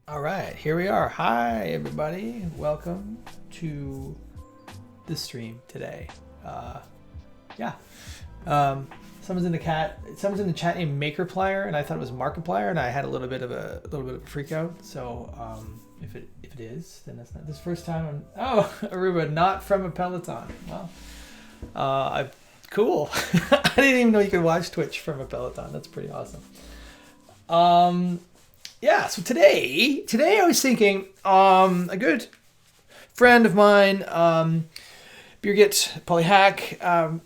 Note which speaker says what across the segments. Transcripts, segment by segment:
Speaker 1: All right, here we are. Hi, everybody. Welcome to the stream today. Yeah. Someone's in the chat named Makerplier, and I thought it was Markiplier, and I had a little bit of a freak out. So if it is, then that's not this first time. Aruba, not from a Peloton. Well, cool. I didn't even know you could watch Twitch from a Peloton. That's pretty awesome. Yeah, so today I was thinking, a good friend of mine, Birgit Polyhack,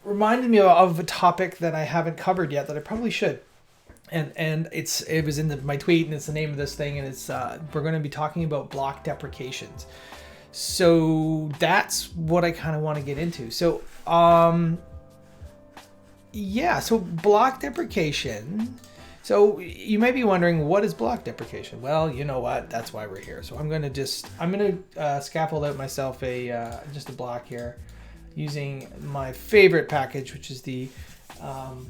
Speaker 1: reminded me of a topic that I haven't covered yet that I probably should. And it was in my tweet, and it's the name of this thing, and it's we're going to be talking about block deprecations. So that's what I kind of want to get into. So so block deprecation. So you might be wondering, what is block deprecation? Well, you know what? That's why we're here. So I'm gonna scaffold out myself just a block here, using my favorite package, which is the can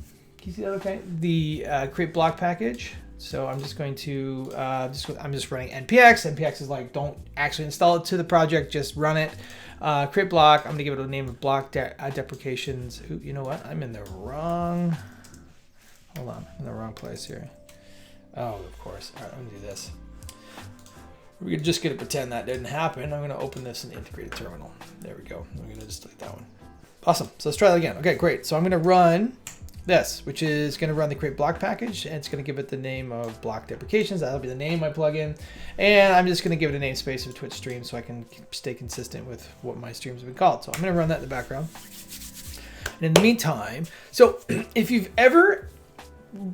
Speaker 1: you see that? Okay, the create block package. So I'm just going to I'm just running npx. Npx is like, don't actually install it to the project, just run it. Create block. I'm gonna give it a name of block deprecations. Ooh, you know what? I'm in the wrong. Hold on, I'm in the wrong place here. Oh, of course. All right, I'm gonna do this. We're just gonna pretend that didn't happen. I'm gonna open this in the integrated terminal. There we go. I'm gonna just delete that one. Awesome. So let's try that again. Okay, great. So I'm gonna run this, which is gonna run the create block package, and it's gonna give it the name of block deprecations. That'll be the name of my plugin, and I'm just gonna give it a namespace of Twitch stream so I can stay consistent with what my streams have been called. So I'm gonna run that in the background. And in the meantime, so if you've ever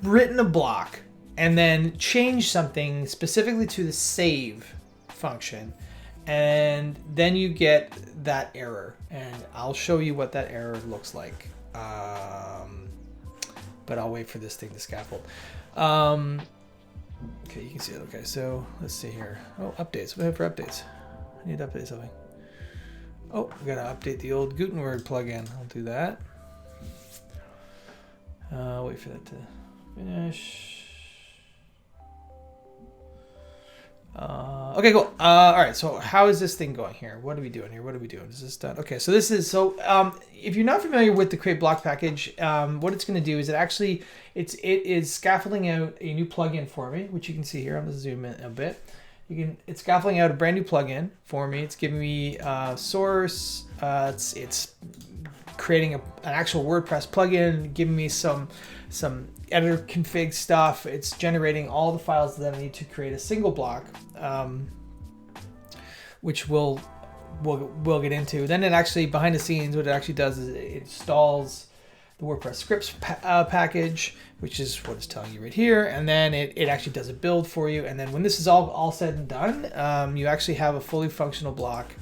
Speaker 1: written a block and then change something specifically to the save function, and then you get that error, and I'll show you what that error looks like, but I'll wait for this thing to scaffold. Okay, you can see it. Okay, so let's see here. Oh, updates. What do I have for updates? I need to update something. Oh, we gotta update the old Gutenberg plugin. I'll do that. Wait for that to finish. Okay, cool. All right, so how is this thing going here? What are we doing here? What are we doing? Is this done? Okay, so this is, if you're not familiar with the create block package, what it's going to do is it is scaffolding out a new plugin for me, which you can see here. I'm going to zoom in a bit. It's scaffolding out a brand new plugin for me. It's giving me source. It's creating an actual WordPress plugin, giving me some editor config stuff. It's generating all the files that I need to create a single block, which we'll get into. Then it actually, behind the scenes, what it actually does is it installs the WordPress scripts package, which is what it's telling you right here, and then it actually does a build for you. And then when this is all said and done, you actually have a fully functional block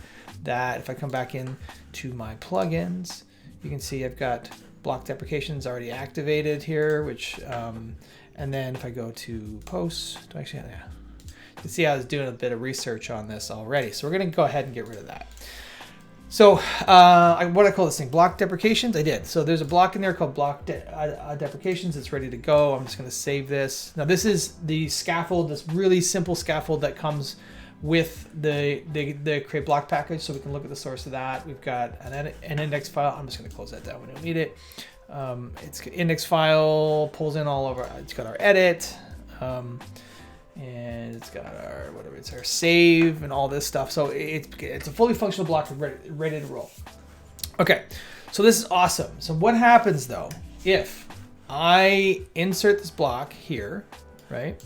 Speaker 1: that, if I come back in to my plugins, you can see I've got block deprecations already activated here, which, and then if I go to posts, you can see I was doing a bit of research on this already. So we're going to go ahead and get rid of that. So what I call this thing, block deprecations, I did. So there's a block in there called block deprecations. It's ready to go. I'm just going to save this. Now this is the scaffold, this really simple scaffold that comes with the create block package, so we can look at the source of that. We've got an index file. I'm just going to close that down. We don't need it. It's index file, pulls in all over. It's got our edit, and it's got our it's our save and all this stuff. So it's a fully functional block ready to roll. Okay, so this is awesome. So what happens though if I insert this block here, right?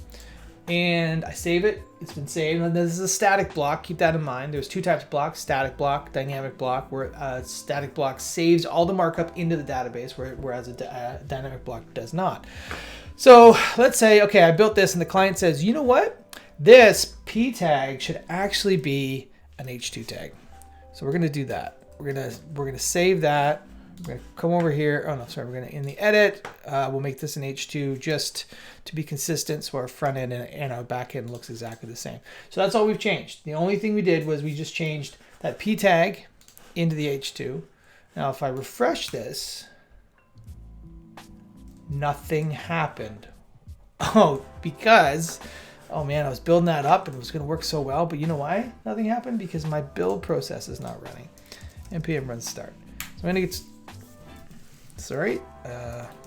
Speaker 1: And I save it. It's been saved. And this is a static block. Keep that in mind. There's two types of blocks: static block, dynamic block. Where a static block saves all the markup into the database, whereas a dynamic block does not. So let's say, okay, I built this, and the client says, you know what? This p tag should actually be an h2 tag. So we're gonna do that. We're gonna save that. We're gonna come over here. Oh no, sorry. We're gonna, in the edit, we'll make this an h2 just to be consistent, so our front end and our back end looks exactly the same. So that's all we've changed. The only thing we did was we just changed that p tag into the h2. Now if I refresh this, nothing happened. Oh, because oh man, I was building that up and it was going to work so well, but you know why nothing happened? Because my build process is not running. npm run start. So I'm going to get, sorry,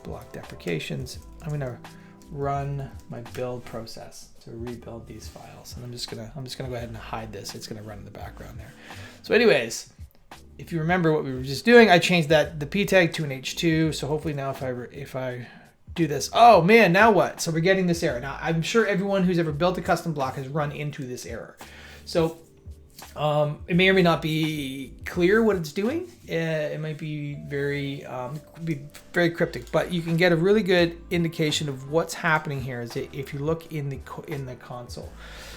Speaker 1: block deprecations. I'm going to run my build process to rebuild these files, and I'm just gonna go ahead and hide this. It's gonna run in the background there. So anyways, if you remember what we were just doing, I changed the p tag to an h2. So hopefully now if I do this, oh man, now what? So we're getting this error. Now I'm sure everyone who's ever built a custom block has run into this error. So it may or may not be clear what it's doing. It might be very cryptic, but you can get a really good indication of what's happening here is if you look in the console.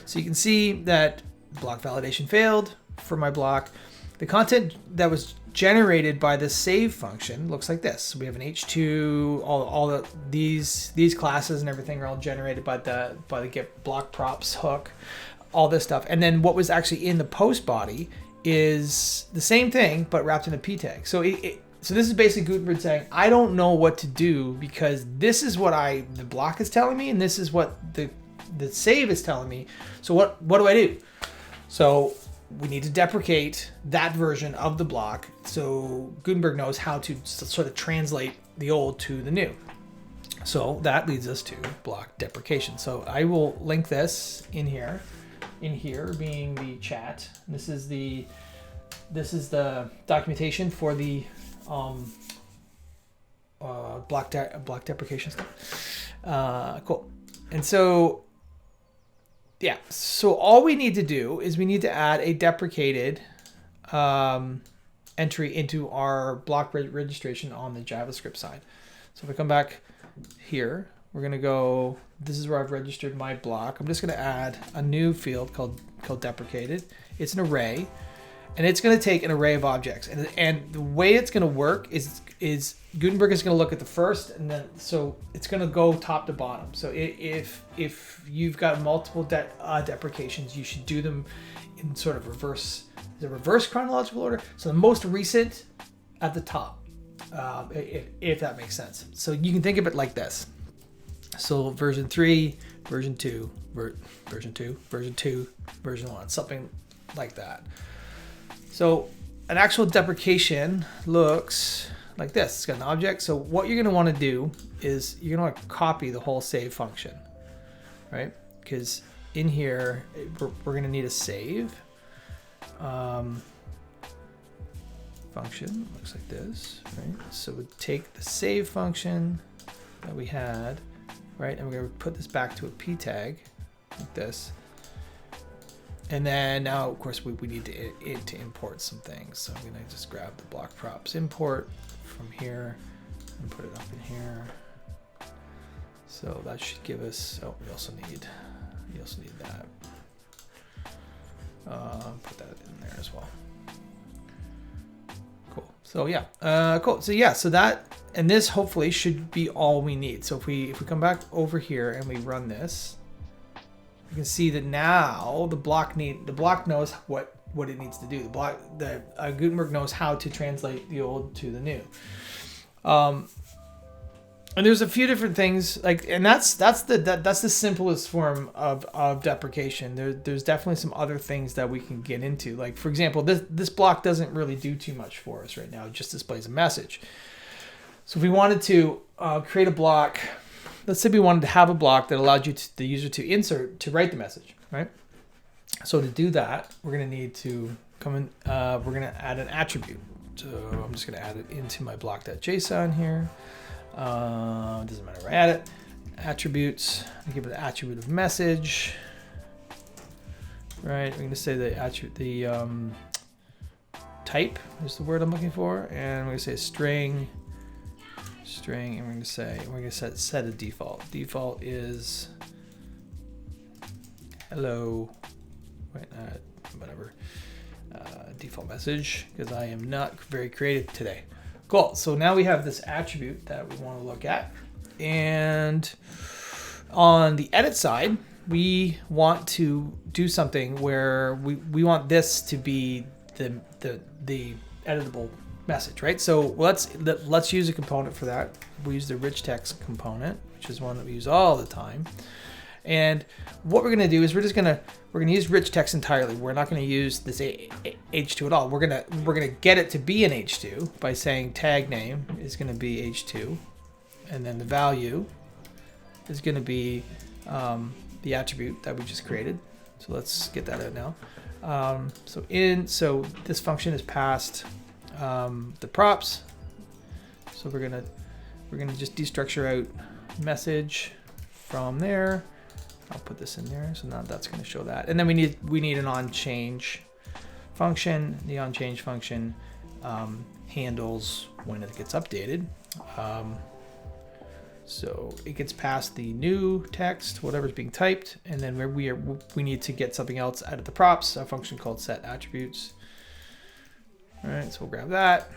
Speaker 1: So you can see that block validation failed for my block. The content that was generated by the save function looks like this. So we have an h2, these classes and everything are all generated by the get block props hook. All this stuff. And then what was actually in the post body is the same thing, but wrapped in a p tag. So so this is basically Gutenberg saying, I don't know what to do because this is what the block is telling me, and this is what the save is telling me. So what do I do? So we need to deprecate that version of the block so Gutenberg knows how to sort of translate the old to the new. So that leads us to block deprecation. So I will link this in here. In here being the chat. This is the documentation for the block deprecation stuff. Cool. And so yeah, so all we need to do is we need to add a deprecated entry into our block registration on the JavaScript side. So if I come back here, we're going to go, this is where I've registered my block. I'm just going to add a new field called deprecated. It's an array, and it's going to take an array of objects. And the way it's going to work is Gutenberg is going to look at the first, and then so it's going to go top to bottom. So if you've got multiple deprecations, you should do them in sort of reverse chronological order. So the most recent at the top, if that makes sense. So you can think of it like this. So version 3, version 2, version 2, version 2, version 1, something like that. So an actual deprecation looks like this. It's got an object. So what you're going to want to do is you're going to want to copy the whole save function, right? Because in here, we're going to need a save function. Looks like this, right? So we take the save function that we had, right? And we're going to put this back to a p tag like this. And then now, of course, we need to import some things. So I'm going to just grab the block props import from here and put it up in here. So that should give us, oh, we also need that. Put that in there as well. Cool. So yeah, cool. So yeah, so that, and this hopefully should be all we need. So if we come back over here and we run this, you can see that now the block knows what it needs to do. Gutenberg knows how to translate the old to the new. And there's a few different things and that's the simplest form of deprecation. There's definitely some other things that we can get into. Like for example, this block doesn't really do too much for us right now. It just displays a message. So if we wanted to create a block, let's say we wanted to have a block that allowed the user to write the message, right? So to do that, we're going to need to come in. We're going to add an attribute. So I'm just going to add it into my block.json here. Doesn't matter where I add it. Attributes. I give it an attribute of message. Right. We're going to say the type is the word I'm looking for, and we're going to say string, and we're going to set a default. Default is hello. Whatever. Default message, because I am not very creative today. Cool. So now we have this attribute that we want to look at, and on the edit side, we want to do something where we want this to be the editable message, right? So let's use a component for that. We use the rich text component, which is one that we use all the time, And what we're going to do is we're going to use rich text entirely. We're not going to use this H2 at all. We're going to get it to be an H2 by saying tag name is going to be H2, and then the value is going to be the attribute that we just created. So let's get that out now. So this function is passed the props. So we're gonna just destructure out message from there. I'll put this in there. So now that's going to show that. And then we need an onChange function. The onChange function handles when it gets updated. So it gets past the new text, whatever's being typed, and then we need to get something else out of the props, a function called set attributes. All right, so we'll grab that.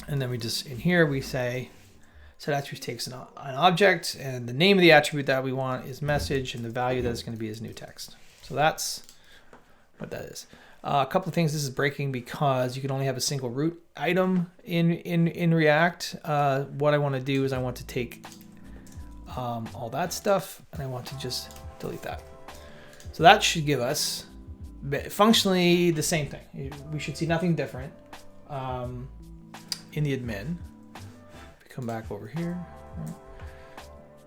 Speaker 1: And then we just, in here, we say set attributes takes an object, and the name of the attribute that we want is message, and the value that is going to be is new text. So that's what that is. A couple of things. This is breaking because you can only have a single root item in React. What I want to do is I want to take all that stuff, and I want to just delete that. So that should give us functionally the same thing. We should see nothing different in the admin. Come back over here. Right.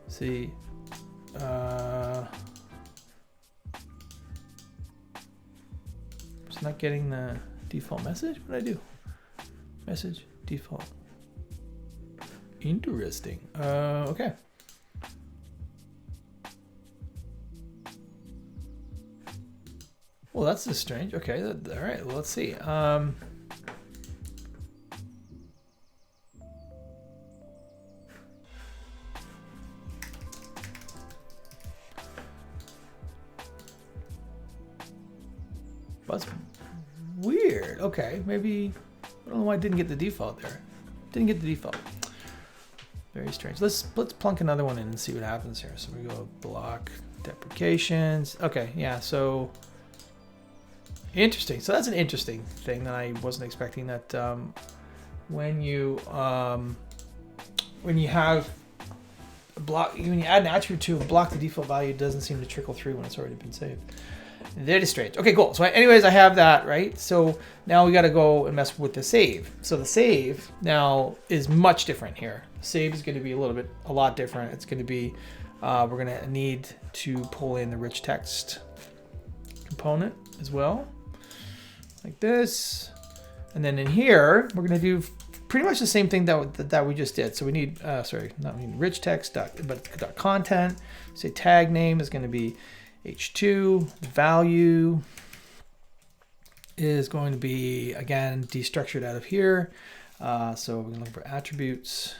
Speaker 1: See. It's not getting the default message. What did I do? Message default. Interesting. Okay. Well, that's just strange. Okay. All right. Well, let's see. That's weird. Okay, maybe I don't know why I didn't get the default there. Didn't get the default. Very strange. Let's plunk another one in and see what happens here. So we go block deprecations. Okay, yeah. So interesting. So that's an interesting thing that I wasn't expecting. That when you have a block, when you add an attribute to a block, the default value doesn't seem to trickle through when it's already been saved. That is strange. Okay, cool. So anyways, I have that, right? So now we got to go and mess with the save. So the save now is much different here. Save is going to be a lot different. It's going to be, we're going to need to pull in the rich text component as well, like this. And then in here, we're going to do pretty much the same thing that we just did. So we need, rich text dot content. Say tag name is going to be H2, the value is going to be, again, destructured out of here. So we're going to look for attributes,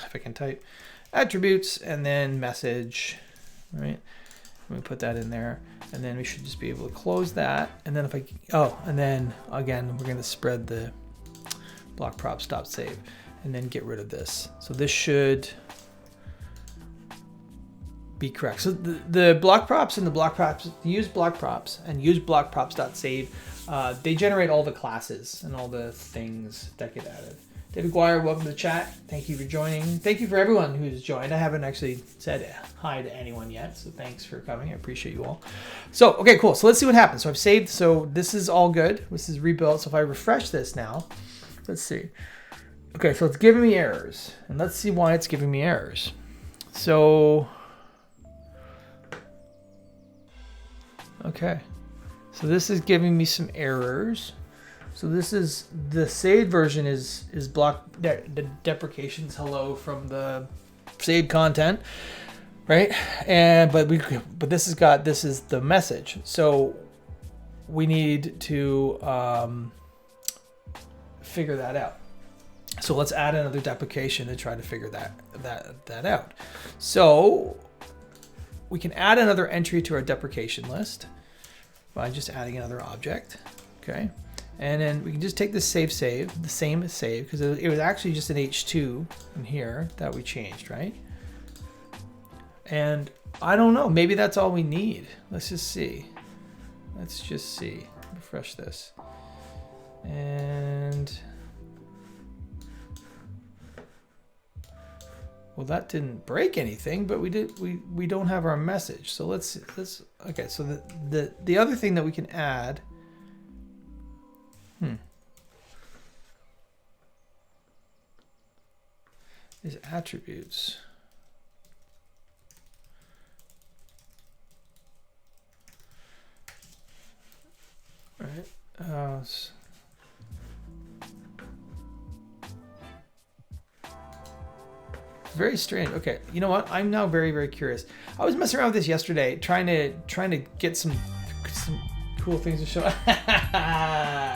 Speaker 1: if I can type, attributes, and then message, right? Let me put that in there, and then we should just be able to close that. And then and then again, we're going to spread the block props stop save, and then get rid of this. So this should be correct. So the block props and the block props, use block props and use block props.save. They generate all the classes and all the things that get added. David Guire, welcome to the chat. Thank you for joining. Thank you for everyone who's joined. I haven't actually said hi to anyone yet, so thanks for coming. I appreciate you all. So, okay, cool. So let's see what happens. So I've saved. So this is all good. This is rebuilt. So if I refresh this now, let's see. Okay, so it's giving me errors. And let's see why it's giving me errors. So okay, so this is giving me some errors. So this is the saved version is block the deprecations hello from the saved content, right? And but this is the message. So we need to figure that out. So let's add another deprecation to try to figure that out. So we can add another entry to our deprecation list by just adding another object, okay? And then we can just take this save, the same as save, because it was actually just an H2 in here that we changed, right? And I don't know, maybe that's all we need. Let's just see. Refresh this. And Well, that didn't break anything, but we don't have our message. So let's okay. So the other thing that we can add. Is attributes. All right. Very strange. Okay, you know what? I'm now very, very curious. I was messing around with this yesterday, trying to get some cool things to show.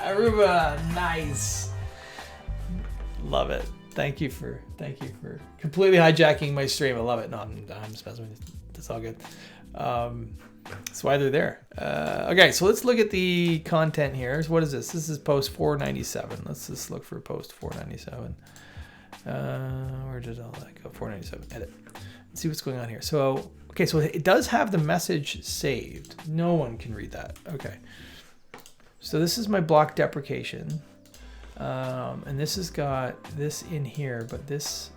Speaker 1: Aruba, nice. Love it. Thank you for completely hijacking my stream. I love it. No, I'm just messing with you. That's all good. That's why they're there. Okay, so let's look at the content here. So what is this? This is post 497. Let's just look for post 497. Where did all that go? 497. Edit. Let's see what's going on here. So, okay, so it does have the message saved. No one can read that. Okay. So this is my block deprecation. And this has got this in here, but this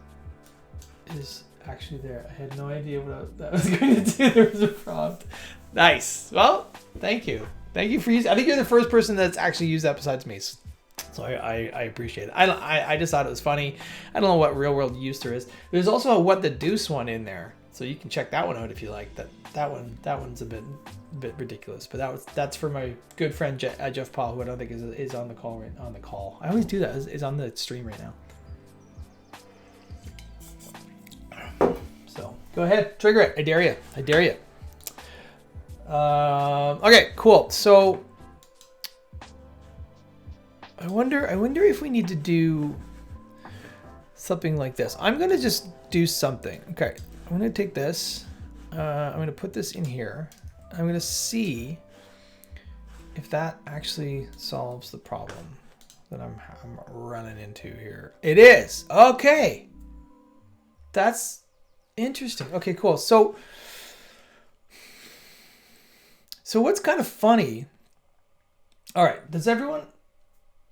Speaker 1: is actually there. I had no idea what that was going to do. There was a prompt. Nice. Well, thank you. Thank you for using. I think you're the first person that's actually used that besides me. So I appreciate it. I just thought it was funny. I don't know what real world use there is. There's also a what the deuce one in there, so you can check that one out if you like. That one's a bit ridiculous, but that's for my good friend Jeff Paul, who I don't think is on the call on the call. I always do that. Is on the stream right now. So go ahead, trigger it. I dare you. I dare you. Okay, cool. So. I wonder if we need to do something like this. I'm going to just do something. Okay, I'm going to take this. I'm going to put this in here. I'm going to see if that actually solves the problem that I'm running into here. It is. Okay. That's interesting. Okay, cool. So what's kind of funny. All right. Does everyone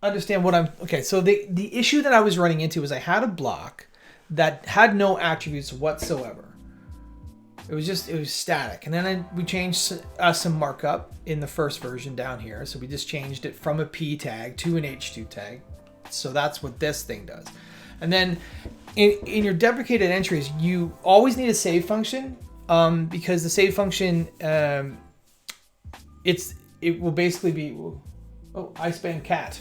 Speaker 1: understand what I'm okay? So the issue that I was running into was I had a block that had no attributes whatsoever. It was static, and then we changed some markup in the first version down here. So we just changed it from a P tag to an H2 tag. So that's what this thing does. And then in your deprecated entries, you always need a save function, because the save function it will basically be I spam cat.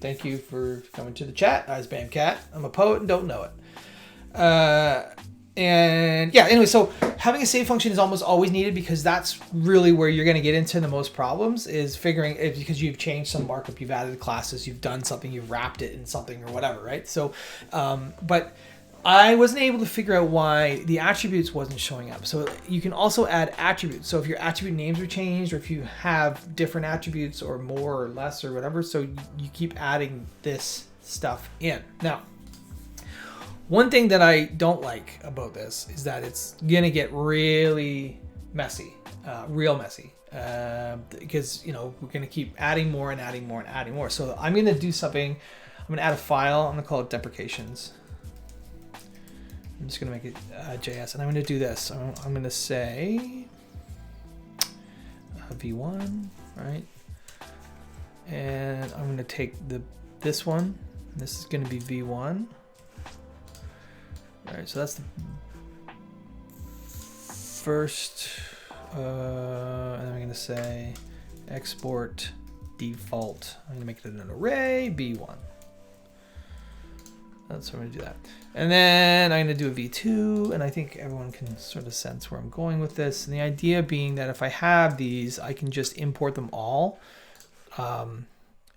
Speaker 1: Thank you for coming to the chat. I spam cat. I'm a poet and don't know it. And yeah, anyway, so having a save function is almost always needed, because that's really where you're going to get into the most problems, is figuring it, because you've changed some markup, you've added classes, you've done something, you've wrapped it in something or whatever, right? So, but I wasn't able to figure out why the attributes wasn't showing up. So you can also add attributes. So if your attribute names are changed, or if you have different attributes or more or less or whatever, so you keep adding this stuff in. Now, one thing that I don't like about this is that it's gonna get really messy, real messy, because we're gonna keep adding more and adding more and adding more. So I'm gonna do something. I'm gonna add a file. I'm gonna call it deprecations. I'm just gonna make it JS, and I'm gonna do this. I'm gonna say v1, right? And I'm gonna take this one. This is gonna be v1. All right, so that's the first, and then I'm gonna say export default. I'm gonna make it an array v1. That's how I'm gonna do that. And then I'm gonna do a v2, and I think everyone can sort of sense where I'm going with this. And the idea being that if I have these, I can just import them all, and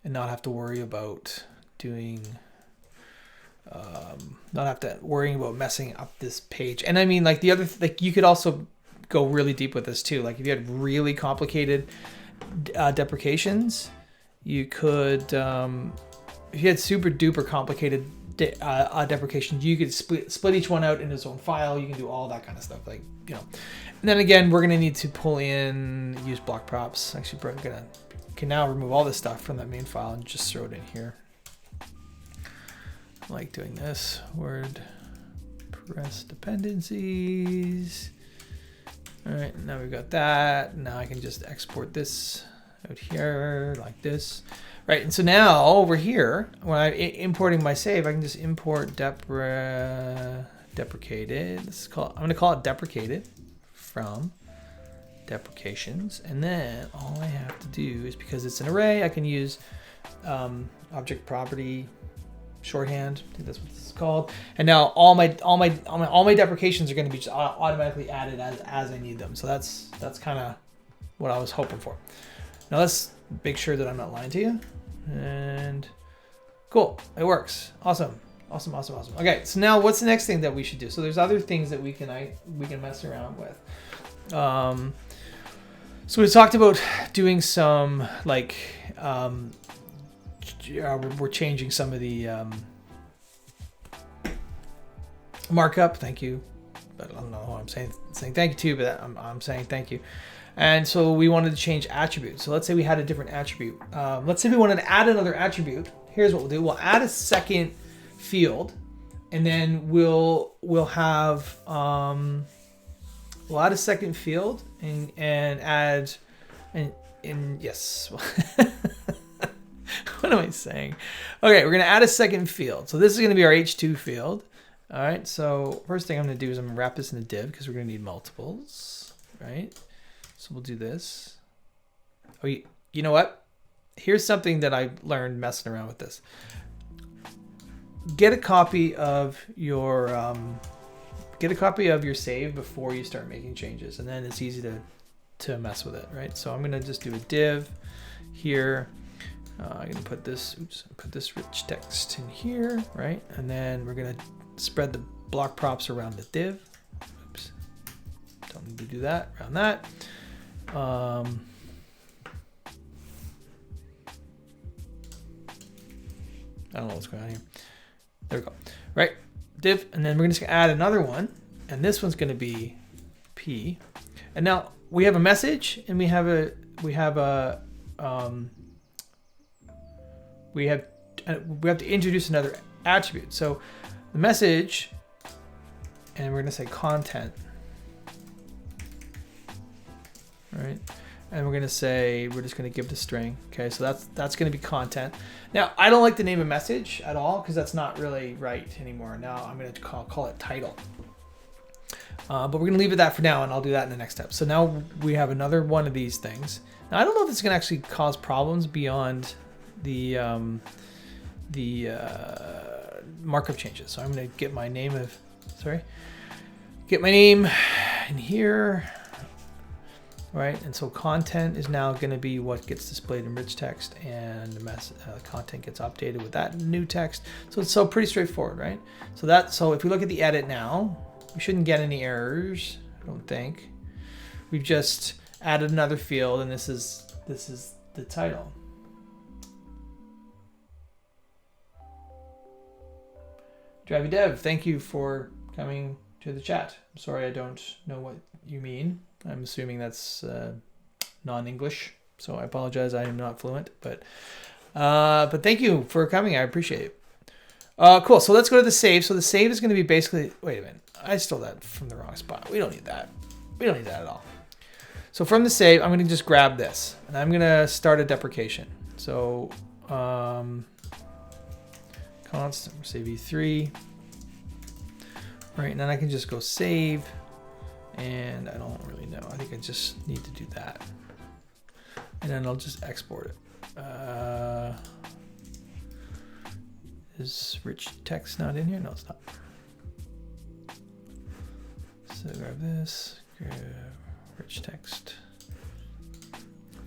Speaker 1: not have to worry about doing. Not have to worrying about messing up this page. And I mean, like the other, like you could also go really deep with this too. Like if you had really complicated deprecations, you could, if you had super duper complicated deprecations, you could split each one out into its own file. You can do all that kind of stuff, like, And then again, we're gonna need to pull in use block props. Actually, we're can now remove all this stuff from that main file and just throw it in here. I like doing this. Word press dependencies. All right, now we've got that. Now I can just export this out here like this. Right, and so now over here, when I'm importing my save, I can just import deprecated. I'm going to call it deprecated from deprecations. And then all I have to do is, because it's an array, I can use object property shorthand. I think that's what this is called. And now all my deprecations are going to be just automatically added as I need them. So that's kind of what I was hoping for. Now let's make sure that I'm not lying to you. And cool, it works. Awesome. Okay, so now what's the next thing that we should do? So there's other things that we can mess around with. So we talked about doing some like we're changing some of the markup. Thank you, but I don't know who I'm saying thank you to, but I'm saying thank you. And so we wanted to change attributes. So let's say we had a different attribute. Let's say we wanted to add another attribute. Here's what we'll do. We'll add a second field, and then we'll add a second field and add and yes. What am I saying? Okay, we're gonna add a second field. So this is gonna be our H2 field. All right. So first thing I'm gonna do is I'm gonna wrap this in a div because we're gonna need multiples, right? So we'll do this. Oh, you know what? Here's something that I learned messing around with this. Get a copy of your save before you start making changes, and then it's easy to mess with it, right? So I'm gonna just do a div here. I'm gonna put this rich text in here, right? And then we're gonna spread the block props around the div. Oops, don't need to do that. Around that. I don't know what's going on here. There we go. Right, div, and then we're just gonna add another one, and this one's gonna be P. And now we have a message, and we have to introduce another attribute. So the message, and we're gonna say content. Right, and we're gonna say we're just gonna give the string. Okay, so that's gonna be content. Now I don't like the name of message at all because that's not really right anymore. Now I'm gonna call it title. But we're gonna leave it that for now, and I'll do that in the next step. So now we have another one of these things. Now I don't know if it's gonna actually cause problems beyond the markup changes. So I'm gonna get my name in here. Right, and so content is now going to be what gets displayed in rich text, and the content gets updated with that new text. So it's pretty straightforward, right? So if we look at the edit now, we shouldn't get any errors, I don't think. We've just added another field, and this is the title. Drivey Dev, thank you for coming to the chat. I'm sorry, I don't know what you mean. I'm assuming that's non-English, so I apologize. I am not fluent, but thank you for coming. I appreciate it. Cool. So let's go to the save. So the save is going to be basically. Wait a minute. I stole that from the wrong spot. We don't need that. We don't need that at all. So from the save, I'm going to just grab this, and I'm going to start a deprecation. So constant save v3. Right, and then I can just go save. And I don't really know. I think I just need to do that. And then I'll just export it. Is rich text not in here? No, it's not. So grab this, grab rich text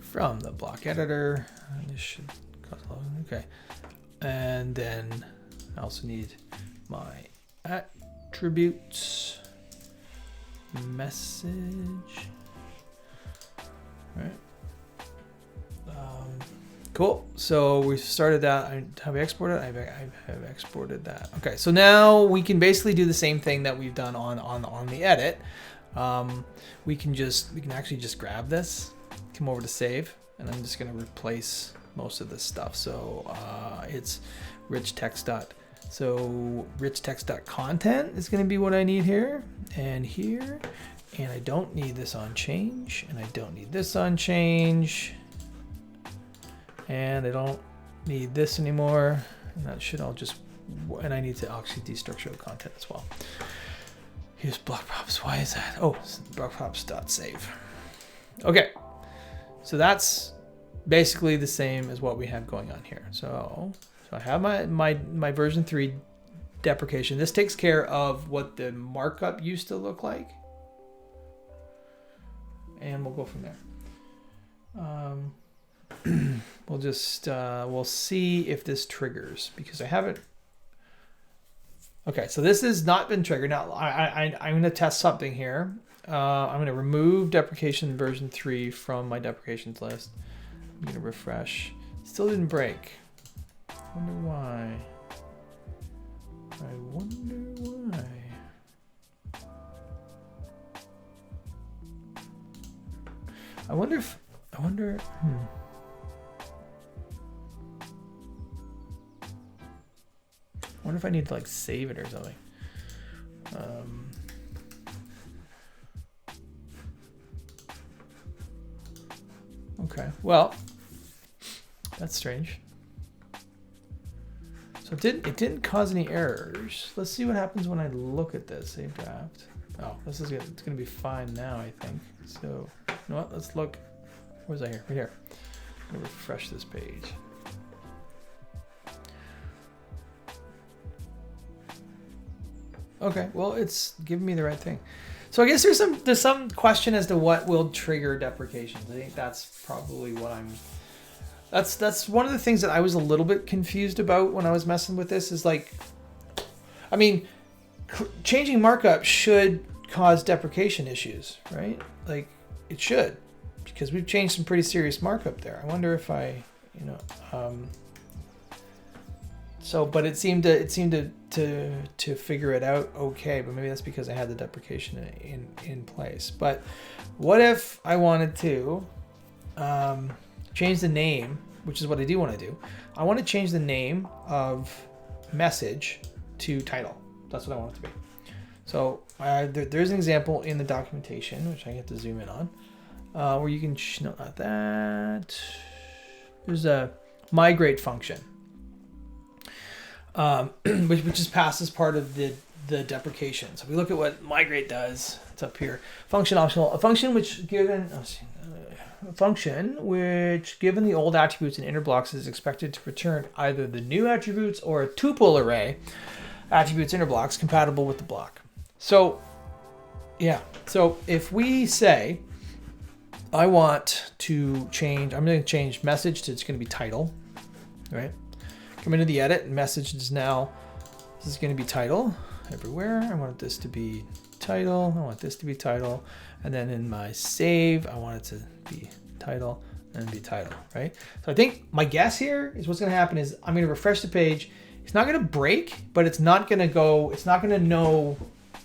Speaker 1: from the block editor. And this should cause a lot. Okay. And then I also need my attributes. Message. Right. Cool. So we started that. Have I exported? I have exported that. Okay. So now we can basically do the same thing that we've done on the edit. We can actually just grab this, come over to save, and I'm just going to replace most of this stuff. So it's rich text dot So rich text.content is going to be what I need here and here. And I don't need this on change, and I don't need this on change. And I don't need this anymore. And that should all just, and I need to actually destructure the content as well. Here's block props. Why is that? Oh, block props.save. Okay. So that's basically the same as what we have going on here. So I have my version 3 deprecation. This takes care of what the markup used to look like. And we'll go from there. We'll just, we'll see if this triggers because I haven't. Okay, so this has not been triggered. Now I'm going to test something here. I'm going to remove deprecation version 3 from my deprecations list. I'm going to refresh. Still didn't break. I wonder why. I wonder why. I wonder, I wonder if I need to like save it or something. Okay, well, that's strange. So it didn't cause any errors. Let's see what happens when I look at this. Save draft. Oh, this is good. It's gonna be fine now, I think. So, you know what? Let's look. Where's I here? Right here. I'm gonna refresh this page. Okay, well, it's giving me the right thing. So I guess there's some question as to what will trigger deprecations. I think that's probably what I'm. That's one of the things that I was a little bit confused about when I was messing with this. Is like, I mean, changing markup should cause deprecation issues, right? Like it should, because we've changed some pretty serious markup there. I wonder if I, you know. So, but it seemed to figure it out okay, but maybe that's because I had the deprecation in place. But what if I wanted to change the name, which is what I do want to do. I want to change the name of message to title. That's what I want it to be. So there's an example in the documentation, which I get to zoom in on, where you can, no, not that. There's a migrate function. Which is passed as part of the deprecation. So if we look at what migrate does, it's up here. Function optional, a function which given the old attributes in inner blocks is expected to return either the new attributes or a tuple array attributes inner blocks compatible with the block. So yeah, so if we say I want to change, I'm going to change message to, it's going to be title, right? Come into the edit and message is now, this is going to be title everywhere. I want this to be title. I want this to be title. And then in my save, I want it to be title and be title, right? So I think my guess here is what's going to happen is I'm going to refresh the page. It's not going to break, but it's not going to go, it's not going to know,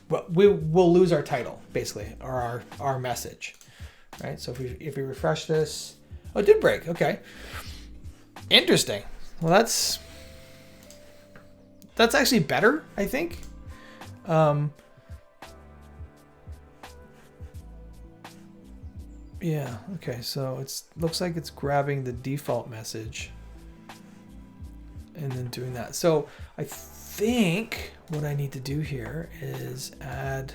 Speaker 1: we'll lose our title basically, or our message, right? So if we refresh this, oh, it did break. Okay. Interesting. Well, that's actually better, I think. Yeah, okay, so it's looks like it's grabbing the default message and then doing that. So I think what I need to do here is add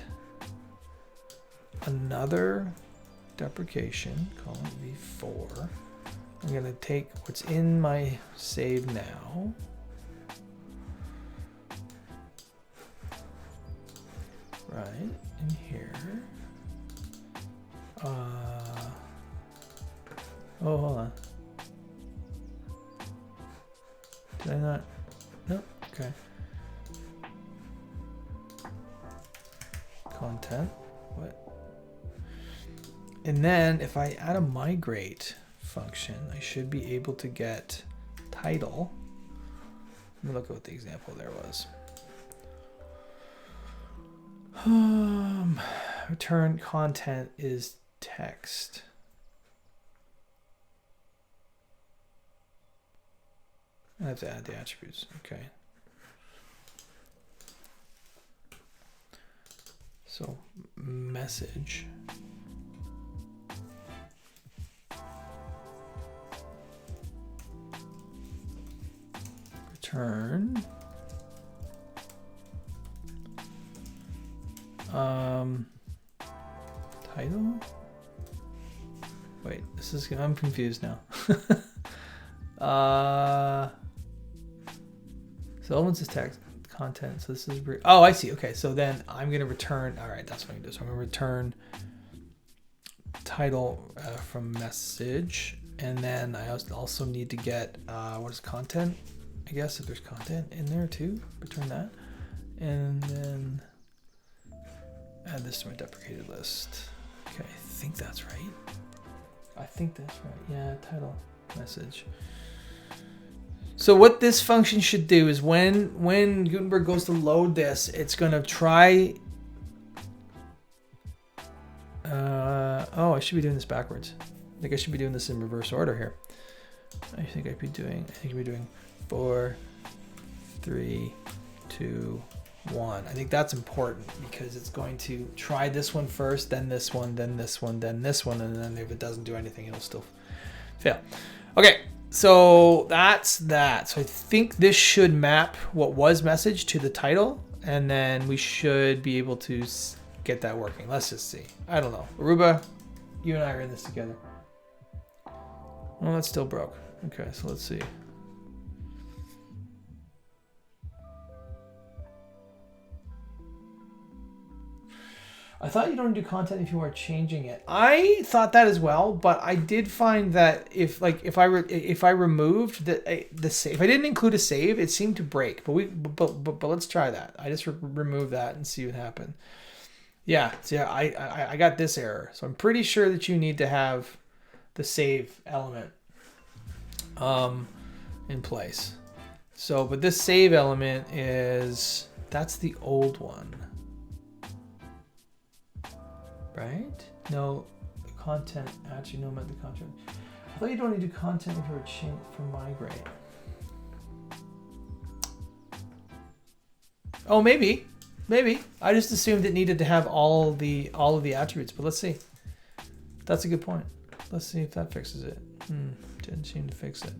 Speaker 1: another deprecation, call it v4. I'm going to take what's in my save now. Right in here. Oh, hold on. Did I not? Nope. Okay. Content. What? And then if I add a migrate function, I should be able to get title. Let me look at what the example there was. Return content is text. I have to add the attributes. Okay. So message. Return. Title. Wait, this is, I'm confused now. So elements is text content. So this is, oh, I see. Okay, so then I'm gonna return. All right, that's what I'm gonna do. So I'm gonna return title from message, and then I also need to get what is content? I guess if there's content in there too, return that, and then add this to my deprecated list. Okay, I think that's right. I think that's right. Yeah, title message. So what this function should do is when Gutenberg goes to load this, it's going to try. Oh, I should be doing this backwards. I think I should be doing this in reverse order here. I think I'd be doing 4, 3, 2, 1. I think that's important because it's going to try this one first, then this one, then this one, then this one, and then if it doesn't do anything, it'll still fail. Okay, so that's that. So I think this should map what was message to the title, and then we should be able to get that working. Let's just see. I don't know. Aruba, you and I are in this together. Well, that's still broke. Okay, so let's see. I thought you don't do content if you are changing it. I thought that as well, but I did find that if I removed the save, if I didn't include a save, it seemed to break. But let's try that. I just remove that and see what happened. Yeah, so yeah, I got this error. So I'm pretty sure that you need to have the save element in place. So, but this save element that's the old one. Right? No, the content, actually, no, meant the content. I thought you'd only do content if you were changing for migrate. Oh, maybe. I just assumed it needed to have all of the attributes, but let's see. That's a good point. Let's see if that fixes it. Didn't seem to fix it.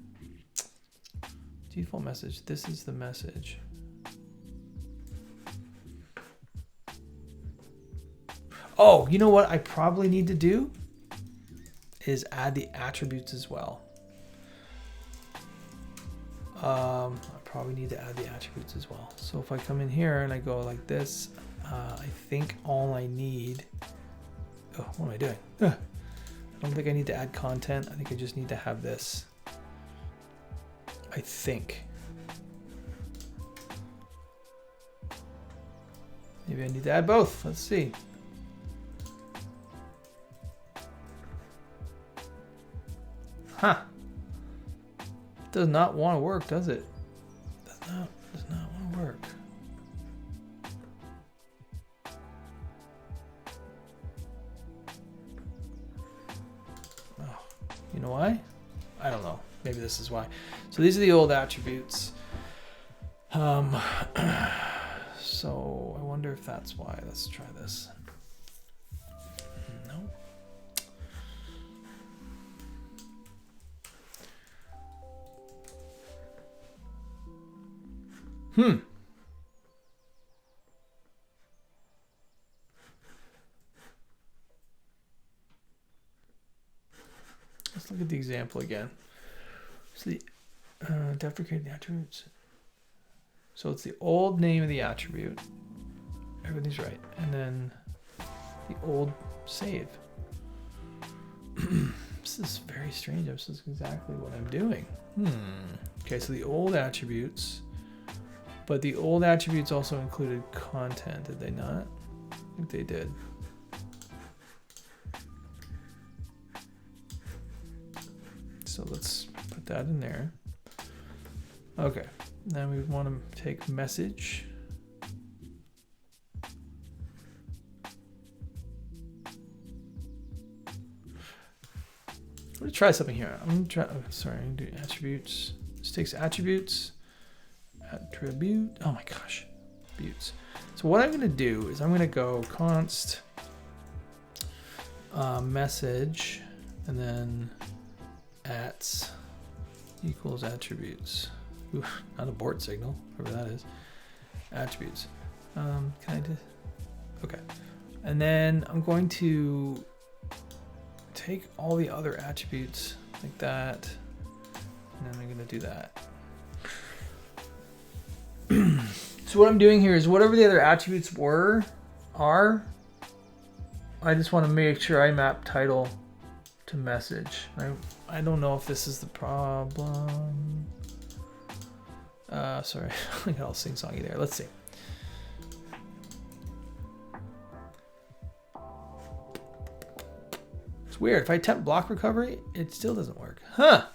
Speaker 1: Default message. This is the message. Oh, you know what I probably need to do is add the attributes as well. I probably need to add the attributes as well. So if I come in here and I go like this, I think all I need, oh, what am I doing? I don't think I need to add content. I think I just need to have this. I think. Maybe I need to add both. Let's see. Huh. Does not want to work, does it? Does not want to work. Oh, you know why? I don't know. Maybe this is why. So these are the old attributes. So I wonder if that's why. Let's try this. No. Let's look at the example again. So the deprecate the attributes. So it's the old name of the attribute. Everything's right. And then the old save. This is very strange. This is exactly what I'm doing. Okay, so the old attributes. But the old attributes also included content, did they not? I think they did. So let's put that in there. Okay, now we want to take message. I'm gonna try something here. I'm gonna try, I'm gonna do attributes. This takes attributes. Attribute, oh my gosh, attributes. So what I'm going to do is I'm going to go const message and then @ equals attributes. Ooh, not a abort signal, whatever that is. Attributes. Can I do? Okay. And then I'm going to take all the other attributes like that. And then I'm going to do that. So what I'm doing here is whatever the other attributes are, I just want to make sure I map title to message. I don't know if this is the problem. Sorry, I got all sing-songy there. Let's see. It's weird. If I attempt block recovery, it still doesn't work. Huh.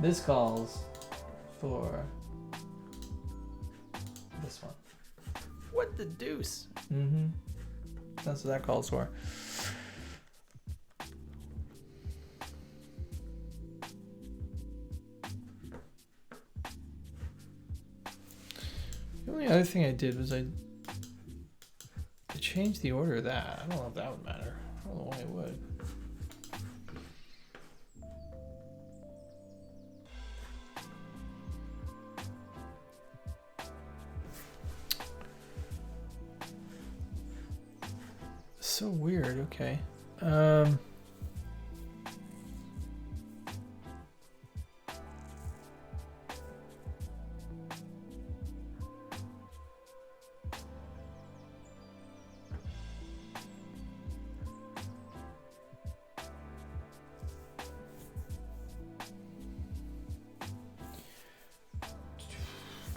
Speaker 1: This calls for this one. What the deuce? That's what that calls for. The only other thing I did was I changed the order of that. I don't know if that would matter. I don't know why it would. So weird. Okay.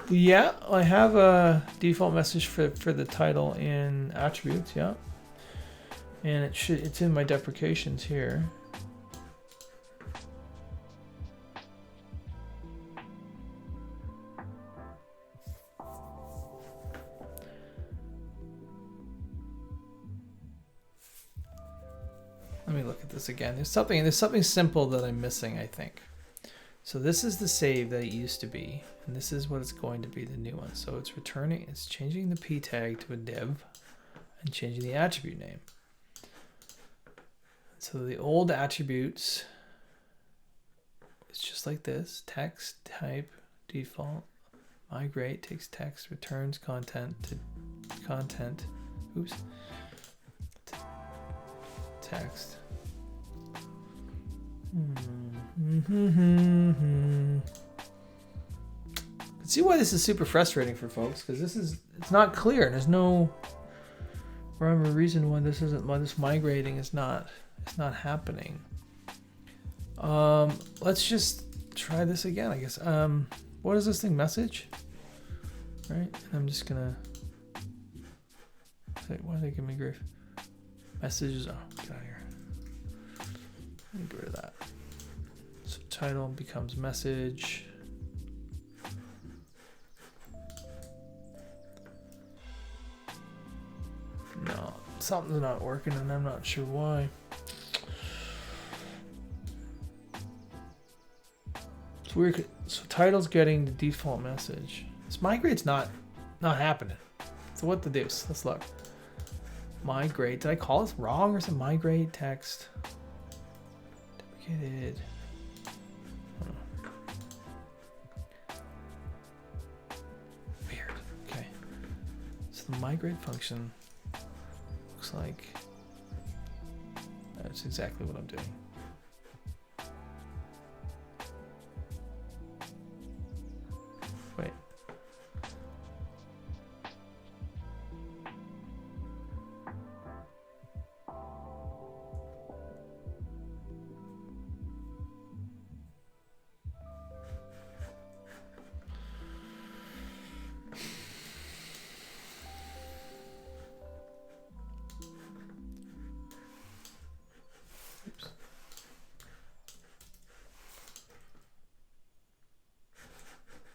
Speaker 1: Yeah, I have a default message for the title in attributes. Yeah. And it's in my deprecations here. Let me look at this again. There's something simple that I'm missing, I think. So this is the save that it used to be, and this is what it's going to be, the new one. So it's changing the p tag to a div and changing the attribute name. So the old attributes, it's just like this: text, type, default, migrate, takes text, returns content to content, oops, text. See why this is super frustrating for folks, because it's not clear, and there's no rhyme or reason why this migrating is not happening. Let's just try this again, I guess. What is this thing? Message, right? I'm just gonna say, why do they give me grief? Messages. Oh, get out of here. Let me get rid of that. So title becomes message. No, something's not working, and I'm not sure why. It's weird. So title's getting the default message. This migrate's not happening. So what the deuce? Let's look. Migrate. Did I call this wrong or some migrate text? Deprecated. Weird. Okay. So the migrate function looks like that's exactly what I'm doing. Wait.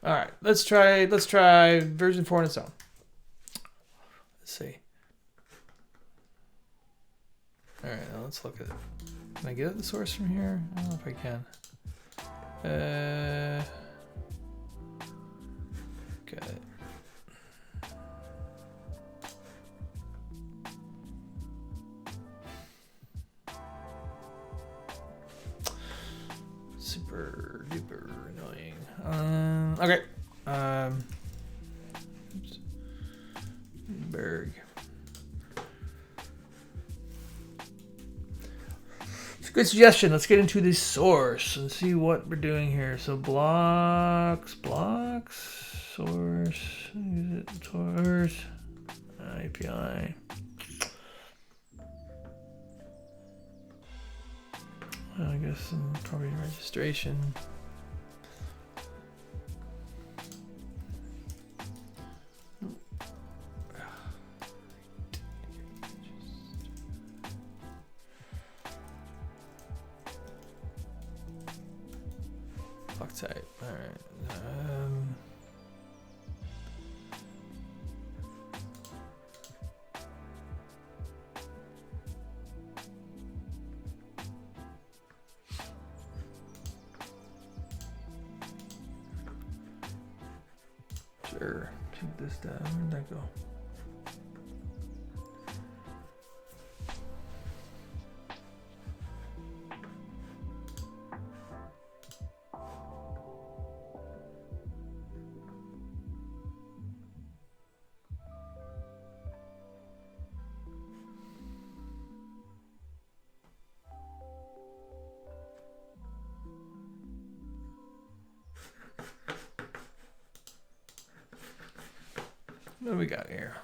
Speaker 1: All right, let's try version 4 on its own. Let's see. All right, now let's look at it. Can I get at the source from here? I don't know if I can. Got it. Super duper annoying. Okay. Berg. It's a good suggestion. Let's get into the source and see what we're doing here. So blocks, source, API. I guess some probably registration. Block type. All right. Sure. Keep this down. Where'd that go? What do we got here?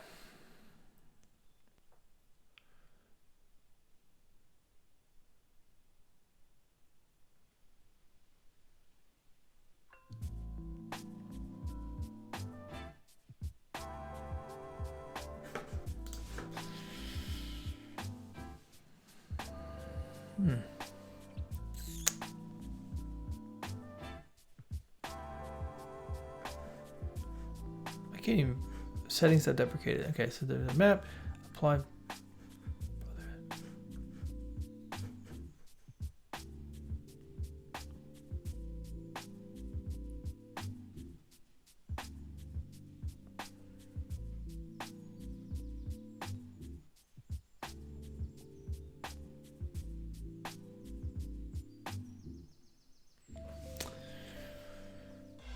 Speaker 1: I can't even. Settings that deprecated. Okay, so there's a map. Apply.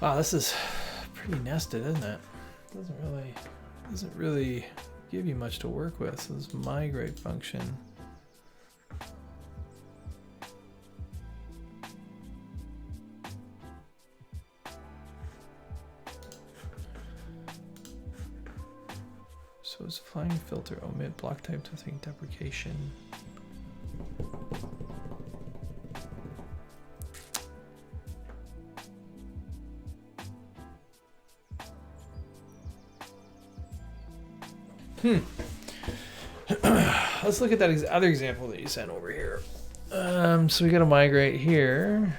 Speaker 1: Wow, this is pretty nested, isn't it? Doesn't really give you much to work with. So this migrate function. So it's applying filter omit block type to think deprecation. Let's look at that other example that you sent over here. So we got to migrate here.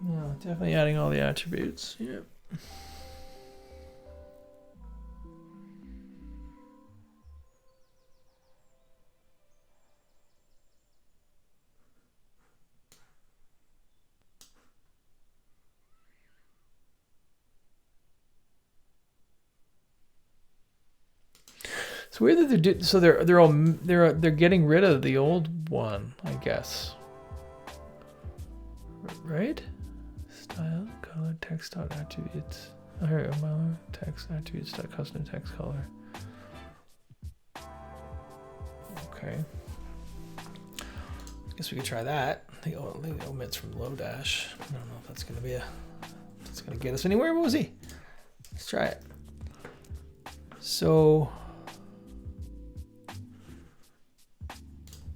Speaker 1: No, definitely adding all the attributes. Yep. It's weird that they're getting rid of the old one, I guess. Right? Style, color, text dot attributes. Oh, here we go. Text attributes dot custom text color. Okay. Guess we could try that. The omits from Lodash. I don't know if that's gonna be that's gonna get us anywhere. What was he? Let's try it. So.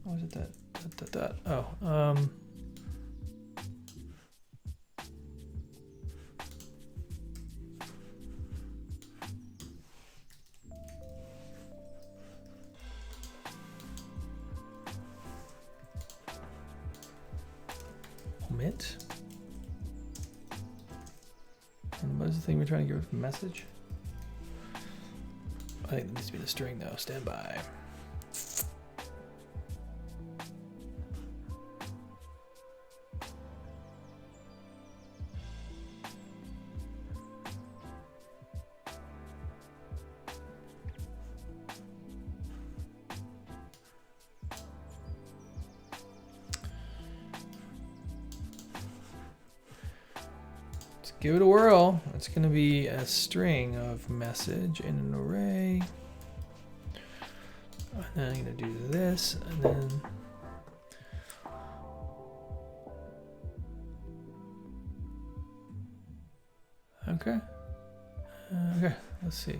Speaker 1: What was it that? Oh, commit. And what is the thing we're trying to get from message? I think it needs to be the string though. Stand by. Give it a whirl. It's going to be a string of message in an array. And then I'm going to do this, and then okay. Okay, let's see.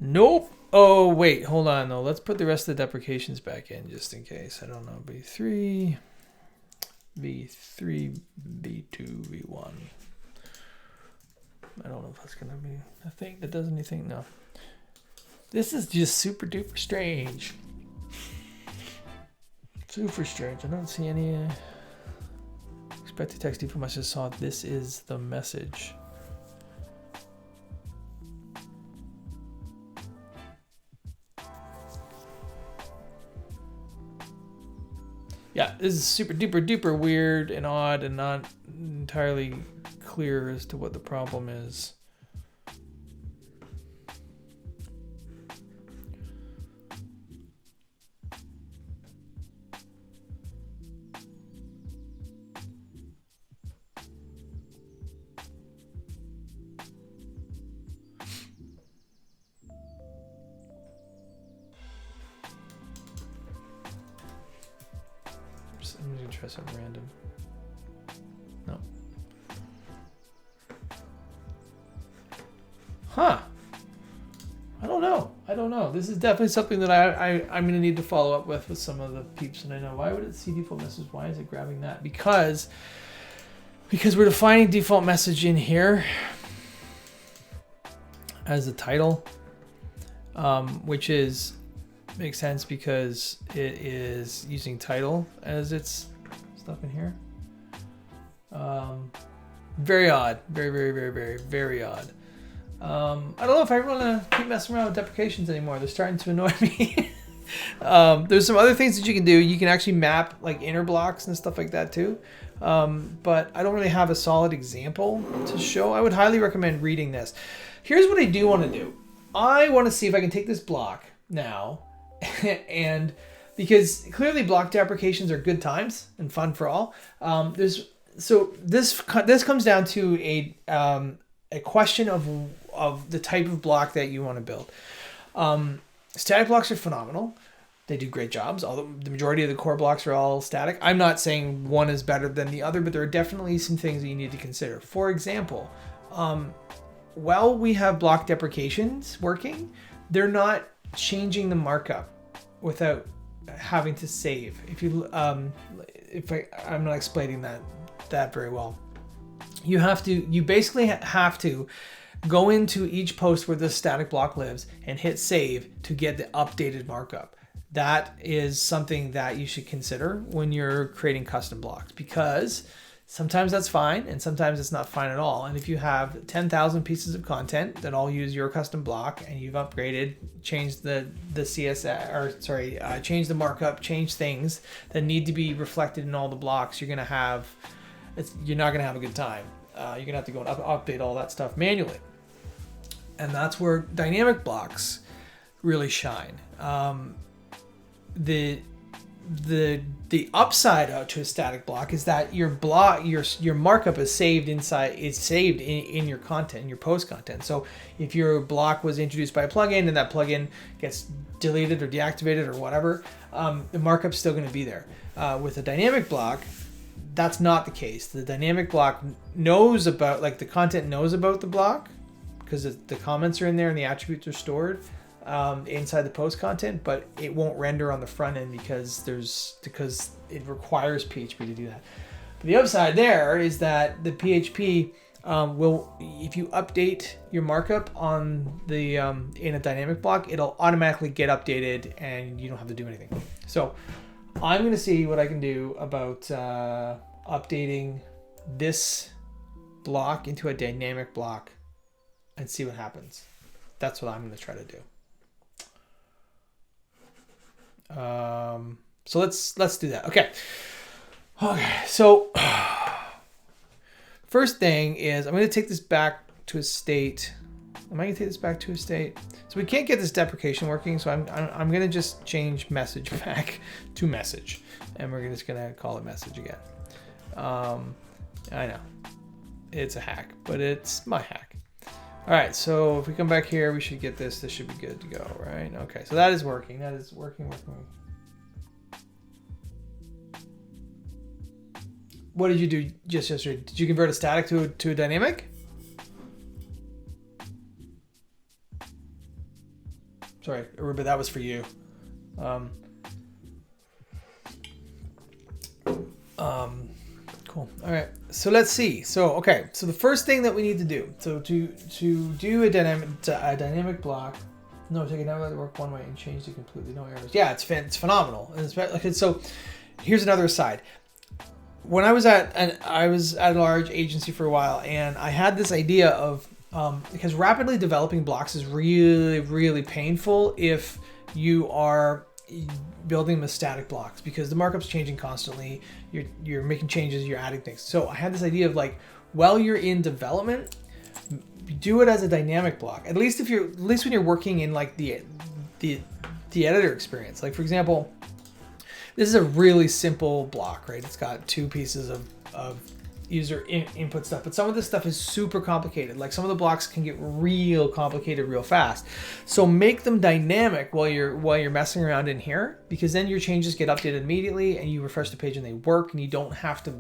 Speaker 1: Nope. Oh, wait, hold on, though. Let's put the rest of the deprecations back in just in case. I don't know. B3, B3, B2, B1. I don't know if that's going to be a thing that does anything. No. This is just super duper strange. Super strange. I don't see any expected text default message. Saw this is the message. Yeah, this is super duper duper weird and odd and not entirely clear as to what the problem is. I'm just gonna try something random. No. Huh. I don't know. I don't know. This is definitely something that I'm gonna need to follow up with some of the peeps. And I know, why would it see default message? Why is it grabbing that? Because we're defining default message in here as a title, which is makes sense because it is using title as its stuff in here. Very odd. Very odd. I don't know if I want to keep messing around with deprecations anymore. They're starting to annoy me. There's some other things that you can do. You can actually map like inner blocks and stuff like that too. But I don't really have a solid example to show. I would highly recommend reading this. Here's what I do want to do. I want to see if I can take this block now and because clearly block deprecations are good times and fun for all. This comes down to a question of the type of block that you want to build. Static blocks are phenomenal. They do great jobs. Although the majority of the core blocks are all static. I'm not saying one is better than the other, but there are definitely some things that you need to consider. For example, while we have block deprecations working, they're not changing the markup without having to save. If you, I'm not explaining that very well. You basically have to go into each post where this static block lives and hit save to get the updated markup. That is something that you should consider when you're creating custom blocks, because sometimes that's fine and sometimes it's not fine at all. And if you have 10,000 pieces of content that all use your custom block and you've upgraded, changed the CSS, changed the markup, changed things that need to be reflected in all the blocks, you're not gonna have a good time. You're gonna have to go and update all that stuff manually. And that's where dynamic blocks really shine. The upside to a static block is that your markup is saved in your content, in your post content. So if your block was introduced by a plugin and that plugin gets deleted or deactivated or whatever, the markup's still going to be there. With a dynamic block, that's not the case. The dynamic block knows about, like, the content knows about the block because the comments are in there and the attributes are stored inside the post content, but it won't render on the front end because it requires PHP to do that. But the upside there is that the PHP if you update your markup on the in a dynamic block, it'll automatically get updated and you don't have to do anything. So I'm going to see what I can do about updating this block into a dynamic block and see what happens. That's what I'm going to try to do. So let's do that. Okay. So first thing is I'm going to take this back to a state. Am I going to take this back to a state? So we can't get this deprecation working. So I'm going to just change message back to message, and we're just going to call it message again. I know it's a hack, but it's my hack. All right. So if we come back here, we should get this. This should be good to go, right? Okay. So that is working. That is working. What did you do just yesterday? Did you convert a static to a dynamic? Sorry, Aruba, that was for you. Cool. All right. So let's see. So okay. So the first thing that we need to do, so to do a dynamic block, no, take it down, let it work one way and change it completely, no errors. Yeah, it's phenomenal. And okay, so here's another aside. When I was at a large agency for a while, and I had this idea of because rapidly developing blocks is really, really painful if you are building them as static blocks, because the markup's changing constantly. You're making changes, you're adding things. So I had this idea of like, while you're in development, do it as a dynamic block. At least when you're working in like the editor experience. Like for example, this is a really simple block, right? It's got two pieces of user input stuff, but some of this stuff is super complicated. Like some of the blocks can get real complicated real fast. So make them dynamic while you're messing around in here, because then your changes get updated immediately and you refresh the page and they work, and you don't have to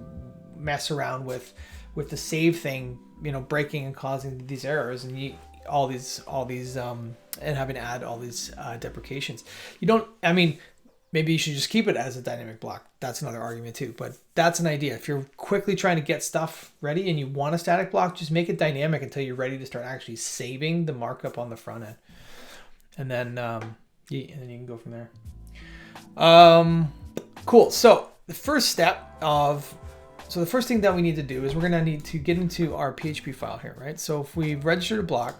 Speaker 1: mess around with the save thing, breaking and causing these errors and all these and having to add all these deprecations. Maybe you should just keep it as a dynamic block. That's another argument too, but that's an idea. If you're quickly trying to get stuff ready and you want a static block, just make it dynamic until you're ready to start actually saving the markup on the front end. And then you can go from there. Cool. So the first thing that we need to do is we're going to need to get into our PHP file here, right? So if we've registered a block,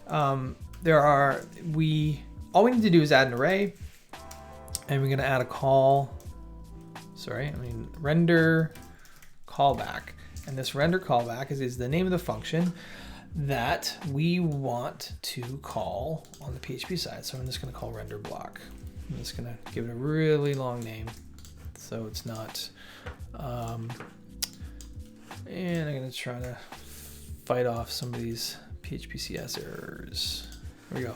Speaker 1: all we need to do is add an array. And we're going to add a render callback. And this render callback is the name of the function that we want to call on the PHP side. So I'm just going to call render block. I'm just going to give it a really long name so it's not, and I'm going to try to fight off some of these PHP-CS errors. Here we go.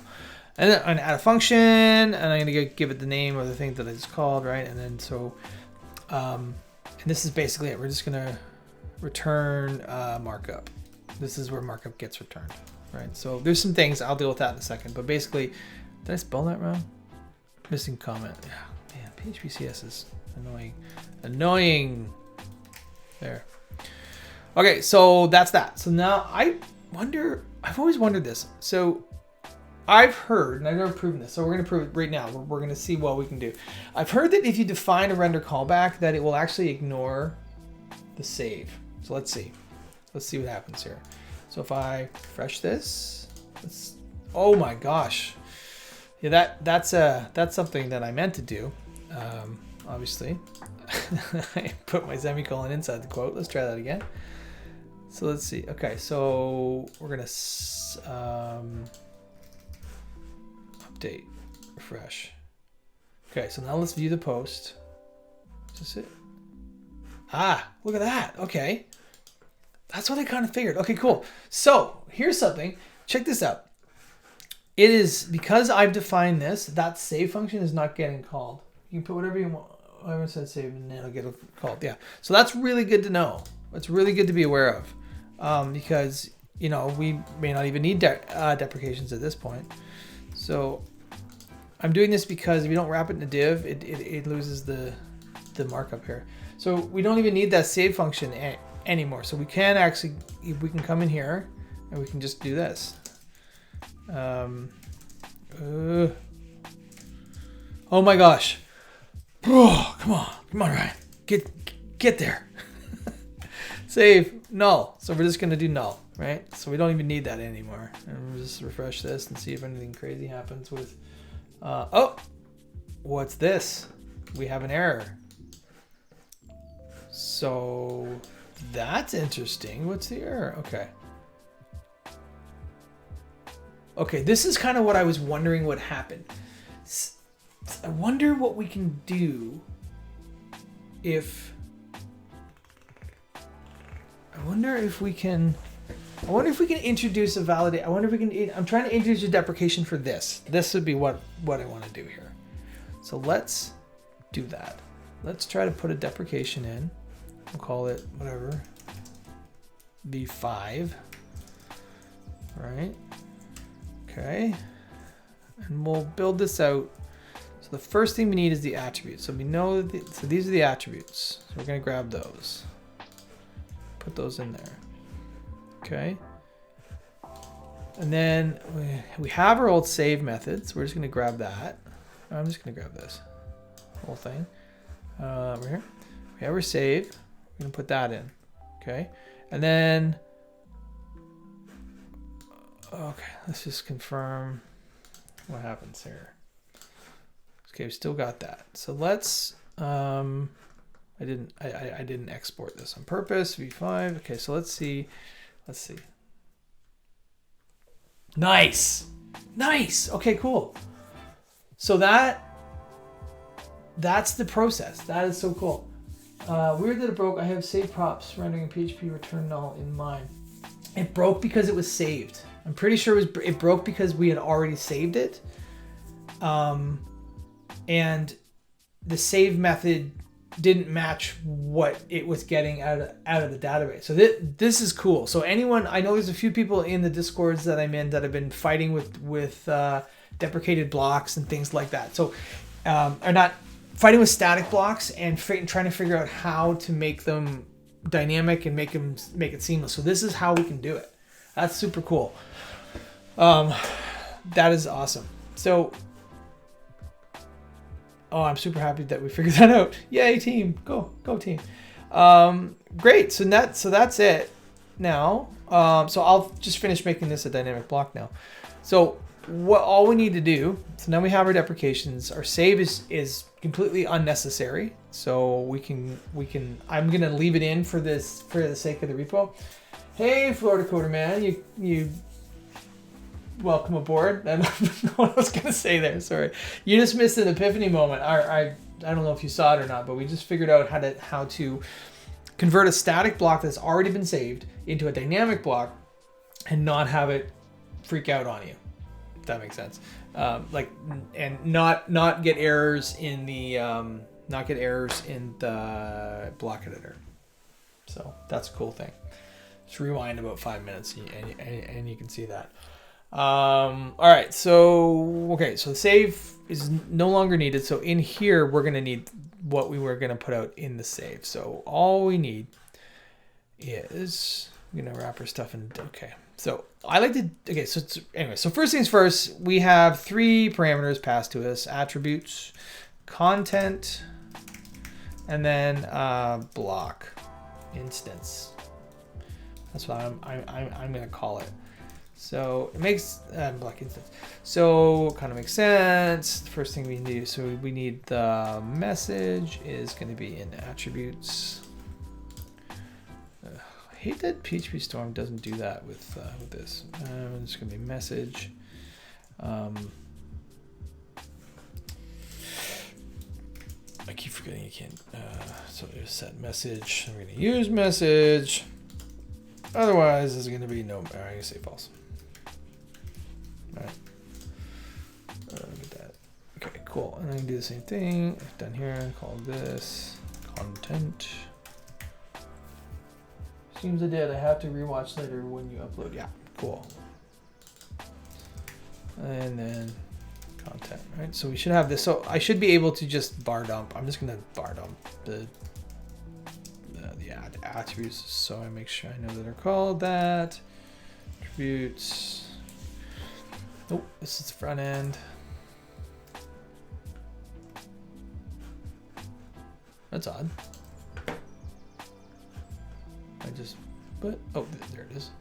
Speaker 1: And then I'm gonna add a function, and I'm gonna give it the name of the thing that I just called, right? And then and this is basically it. We're just gonna return markup. This is where markup gets returned, right? So there's some things, I'll deal with that in a second, but basically, did I spell that wrong? Missing comment. Yeah, man, PHP-CS is annoying. There. Okay, so that's that. So now I've always wondered this. So I've heard, and I've never proven this, so we're going to prove it right now. We're going to see what we can do. I've heard that if you define a render callback, that it will actually ignore the save. So let's see. Let's see what happens here. So if I refresh this, oh my gosh. Yeah, that's something that I meant to do. Obviously, I put my semicolon inside the quote. Let's try that again. So let's see. Okay, so we're going to update, refresh. Okay, so now let's view the post. Is this it? Ah, look at that. Okay. That's what I kind of figured. Okay, cool. So here's something. Check this out. It is because I've defined this, that save function is not getting called. You can put whatever you want. I said save and it'll get called. Yeah. So that's really good to know. It's really good to be aware of, because we may not even need deprecations at this point. So I'm doing this because if you don't wrap it in a div, it loses the markup here. So we don't even need that save function anymore. So we can actually, we can come in here and we can just do this. Oh my gosh. Oh, come on, Ryan. Get there. Save, null. So we're just gonna do null, right? So we don't even need that anymore. And we'll just refresh this and see if anything crazy happens with, oh, what's this? We have an error. So that's interesting. What's the error? Okay. Okay, this is kind of what I was wondering what happened. I wonder what we can do if... I wonder if we can introduce a validate. I wonder if we can... I'm trying to introduce a deprecation for this. This would be what I want to do here. So let's do that. Let's try to put a deprecation in. We'll call it whatever. V5. Right? Okay. And we'll build this out. So the first thing we need is the attributes. So we know, so these are the attributes. So we're going to grab those. Put those in there. Okay. And then we have our old save methods. We're just going to grab that. I'm just going to grab this whole thing. Over here. We have our save. We're going to put that in. Okay. And then, okay, let's just confirm what happens here. Okay, we still got that. So let's, I didn't export this on purpose. V5. Okay, so let's see. Let's see. Nice. Nice. Okay, cool. So that's the process. That is so cool. Weird that it broke. I have saved props rendering PHP return null in mine. It broke because it was saved. I'm pretty sure it broke because we had already saved it. And the save method didn't match what it was getting out of the database. So this is cool. So anyone, I know there's a few people in the Discords that I'm in that have been fighting with deprecated blocks and things like that. So are not fighting with static blocks and trying to figure out how to make them dynamic and make it seamless. So this is how we can do it. That's super cool. That is awesome. So, oh, I'm super happy that we figured that out. Yay, team. Go team. Great. So that's it now. So I'll just finish making this a dynamic block now. So all we need to do, so now we have our deprecations. Our save is completely unnecessary. So we can, I'm going to leave it in for the sake of the repo. Hey, Florida Coder Man, you welcome aboard. I don't know what I was going to say there. Sorry. You just missed an epiphany moment. I don't know if you saw it or not, but we just figured out how to convert a static block that's already been saved into a dynamic block and not have it freak out on you. If that makes sense. And not get errors in the block editor. So that's a cool thing. Just rewind about 5 minutes and you can see that. All right, so okay, so the save is no longer needed. So in here we're gonna need what we were gonna put out in the save. So all we need is, I'm gonna wrap our stuff in. Okay, so I like to, okay, so anyway, so first things first, we have 3 parameters passed to us: attributes, content, and then block instance. That's what I'm gonna call it. So it makes block instance. So kind of makes sense. The first thing we need, so we need the message is going to be in attributes. I hate that PHP Storm doesn't do that with this. It's going to be message. I keep forgetting you can't. So there's set message. I'm going to use message. Otherwise, there's going to be no. I'm going to say false. All right. Look at that. Okay, cool. And I can do the same thing. Done here. Call this content. Seems I did. I have to rewatch later when you upload. Yeah, cool. And then content, right? So we should have this. So I should be able to just bar dump. I'm just gonna bar dump the add attributes, so I make sure I know that they're called that. Attributes. Oh, this is front end. That's odd. Oh, there it is.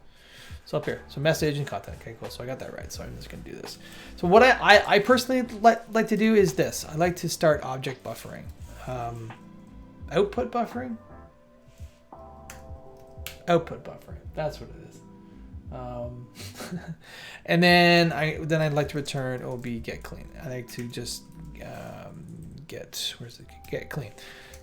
Speaker 1: So up here, so message and content. Okay, cool. So I got that right. So I'm just gonna do this. So what I personally like to do is this. I like to start object buffering, output buffering, output buffering. That's what it is. And then I'd like to return ob get clean. I like to just get clean.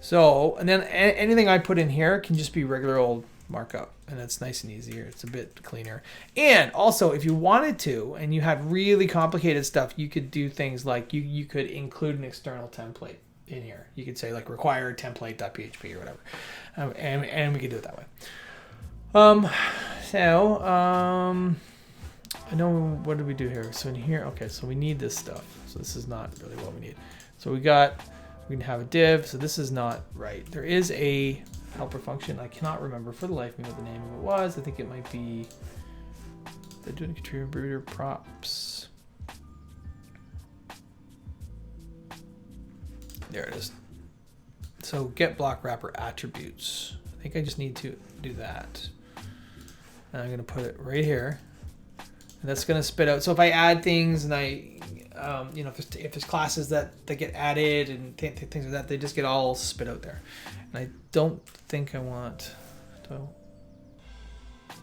Speaker 1: So and then anything I put in here can just be regular old markup, and it's nice and easier. It's a bit cleaner. And also, if you wanted to and you had really complicated stuff, you could do things like you could include an external template in here. You could say like require template.php or whatever, and we could do it that way. I know, what did we do here? So in here, okay, so we need this stuff. So this is not really what we need. So we can have a div. So this is not right. There is a helper function. I cannot remember for the life of me what the name of it was. I think it might be the doing contributor props. There it is. So get block wrapper attributes. I think I just need to do that. And I'm going to put it right here. And that's going to spit out. So if I add things and if there's classes that get added and things like that, they just get all spit out there. And I don't think I want to. I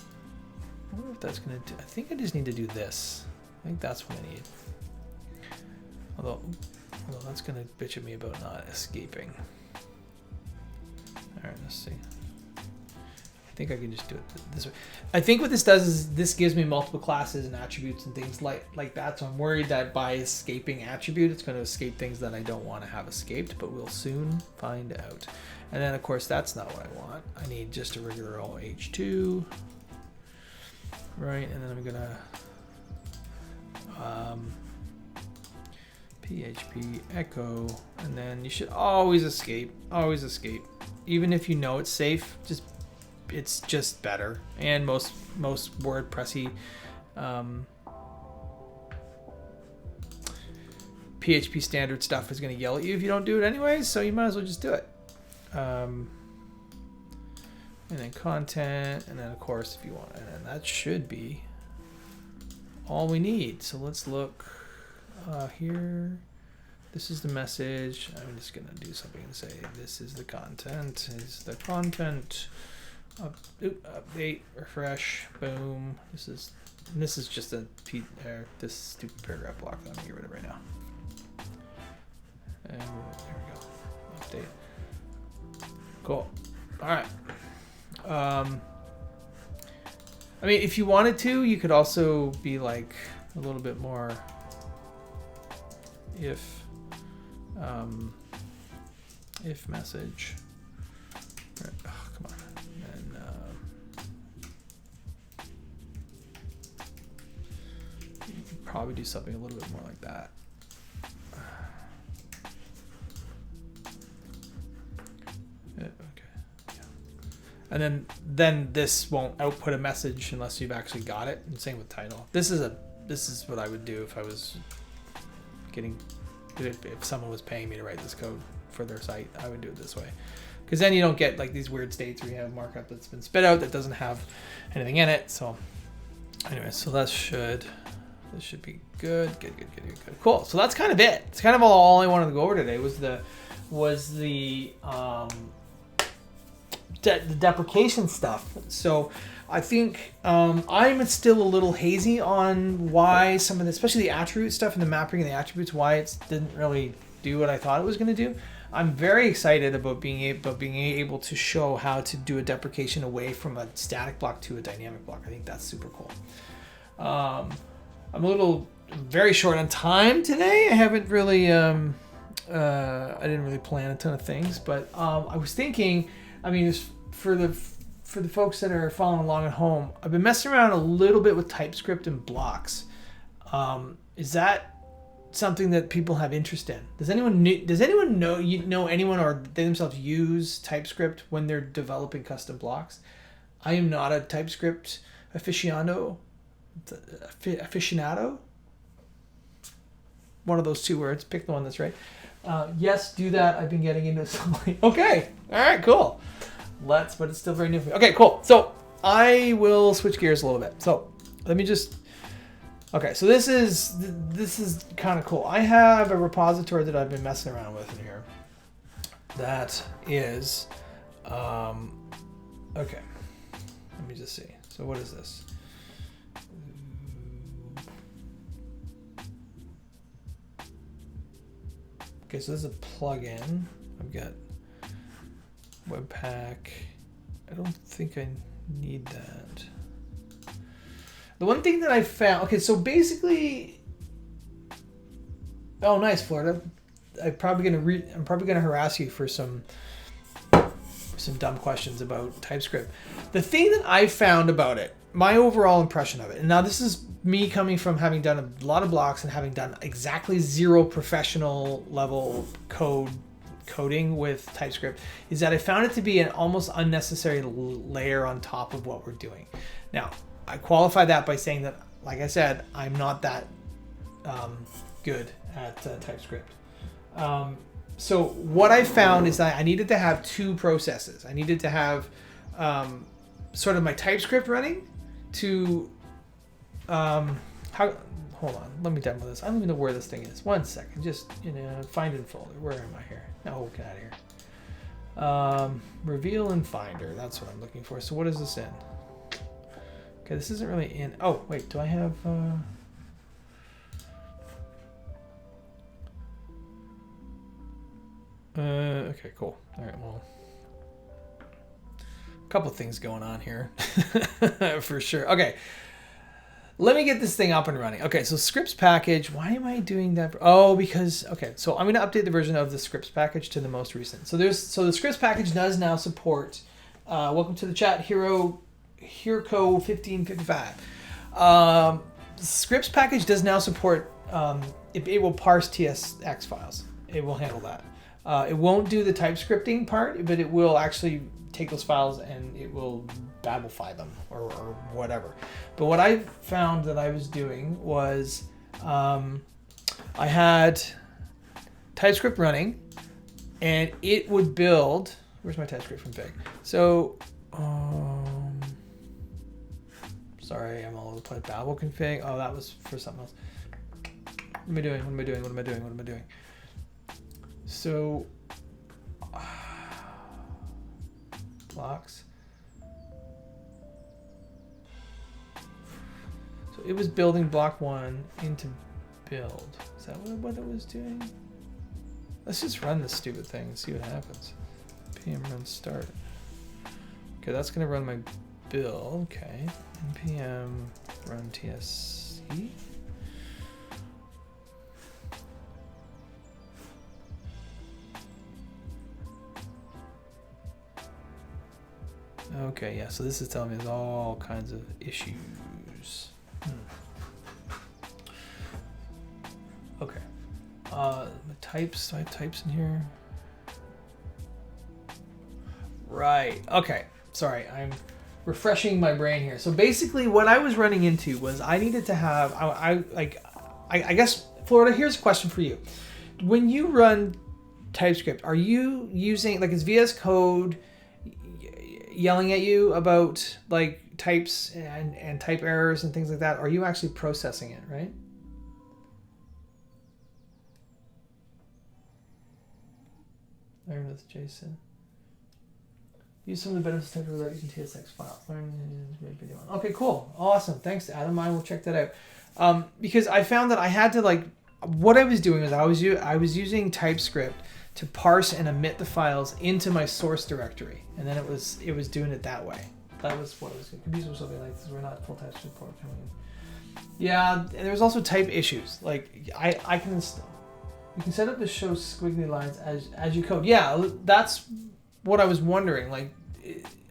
Speaker 1: wonder if that's going to do. I think I just need to do this. I think that's what I need. Although that's going to bitch at me about not escaping. All right, let's see. I think I can just do it this way. I think what this does is this gives me multiple classes and attributes and things like that. So I'm worried that by escaping attribute, it's going to escape things that I don't want to have escaped, but we'll soon find out. And then of course, that's not what I want. I need just a regular old H2, right? And then I'm gonna PHP echo, and then you should always escape, even if you know it's safe. It's just better, and most WordPressy PHP standard stuff is going to yell at you if you don't do it anyways, so you might as well just do it. And then content, and then of course if you want, and then that should be all we need. So let's look here. This is the message. I'm just going to do something and say this is the content. Update, refresh, boom. This is just this stupid paragraph block that I'm gonna get rid of right now. And there we go. Update. Cool. All right. I mean, if you wanted to, you could also be like a little bit more if message. Right. Oh, come on. And you could probably do something a little bit more like that. Yeah, okay. Yeah. And then this won't output a message unless you've actually got it. And same with title. This is what I would do if I was if someone was paying me to write this code for their site. I would do it this way. Because then you don't get like these weird states where you have markup that's been spit out that doesn't have anything in it. So anyway, so this should be good. Cool. So that's kind of it. It's kind of all I wanted to go over today was the deprecation stuff. So I think I'm still a little hazy on why some of the, especially the attribute stuff and the mapping and the attributes, why it didn't really do what I thought it was going to do. I'm very excited about being able to show how to do a deprecation away from a static block to a dynamic block. I think that's super cool. I'm very short on time today. I haven't really, I didn't really plan a ton of things, but I was thinking, I mean, for the folks that are following along at home, I've been messing around a little bit with TypeScript and blocks. Is that something that people have interest in. Does anyone know anyone or they themselves use TypeScript when they're developing custom blocks? I am not a TypeScript aficionado. One of those two words. Pick the one that's right. Yes, do that. I've been getting into something. Okay. All right, cool. But it's still very new for me. Okay, cool. So I will switch gears a little bit. So let me just, okay. So this is kind of cool. I have a repository that I've been messing around with in here. That is, okay. Let me just see. So what is this? Okay, so this is a plugin. I've got Webpack. I don't think I need that. The one thing that I found, okay, so basically, oh, nice, Florida. I'm probably gonna harass you for some dumb questions about TypeScript. The thing that I found about it, my overall impression of it, and now this is me coming from having done a lot of blocks and having done exactly zero professional level coding with TypeScript, is that I found it to be an almost unnecessary layer on top of what we're doing. Now, I qualify that by saying that, like I said, I'm not that good at TypeScript. So what I found is that I needed to have two processes. I needed to have sort of my TypeScript running to hold on, let me demo this. I don't even know where this thing is. One second, just find in folder. Where am I here? No, get out of here. Reveal in Finder. That's what I'm looking for. So what is this in? Okay, this isn't really in. Oh wait, do I have? Okay, cool. All right, well, a couple things going on here for sure. Okay. Let me get this thing up and running. Okay, so scripts package. Why am I doing that? Oh, because, okay, so I'm going to update the version of the scripts package to the most recent. So the scripts package does now support, welcome to the chat, Hero 1555. Scripts package does now support, it will parse TSX files. It will handle that. It won't do the typescripting part, but it will actually take those files and it will babelify them or whatever. But what I found that I was doing was I had TypeScript running and it would build, where's my TypeScript config? So, sorry, I'm all over the place. Babel config. Oh, that was for something else. What am I doing? So, blocks. So it was building block one into build. Is that what it was doing? Let's just run this stupid thing and see what happens. npm run start. Okay, that's gonna run my build. Okay, npm run tsc. Okay, yeah, so this is telling me there's all kinds of issues. Okay. My types, do I have types in here? Right, okay. Sorry, I'm refreshing my brain here. So basically what I was running into was I needed to have, I guess, Florida, here's a question for you. When you run TypeScript, are you using, like, is VS Code yelling at you about like types and type errors and things like that? Are you actually processing it, right? Learn with Jason. Use some of the benefits of without using TSX files. Okay, cool. Awesome. Thanks, Adam. I will check that out. Because I found that I had to, like, what I was doing was I was using TypeScript to parse and emit the files into my source directory, and then it was doing it that way. That was what it was. These were something like this. We're not full text support coming in. Yeah, and there's also type issues. Like I can, you can set up to show squiggly lines as you code. Yeah, that's what I was wondering. Like,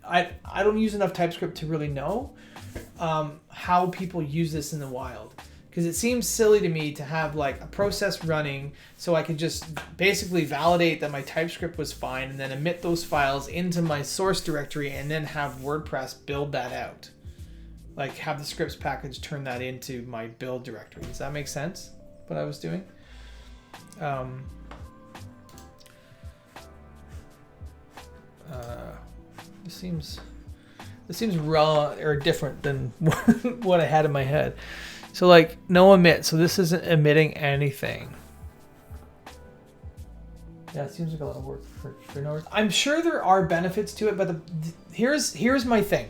Speaker 1: I don't use enough TypeScript to really know how people use this in the wild. Because it seems silly to me to have like a process running so I could just basically validate that my TypeScript was fine and then emit those files into my source directory and then have WordPress build that out. Like have the scripts package turn that into my build directory. Does that make sense? What I was doing? This seems raw or different than what I had in my head. So like no emit, so this isn't emitting anything. Yeah, it seems like a lot of work for no reason. I'm sure there are benefits to it, but here's my thing.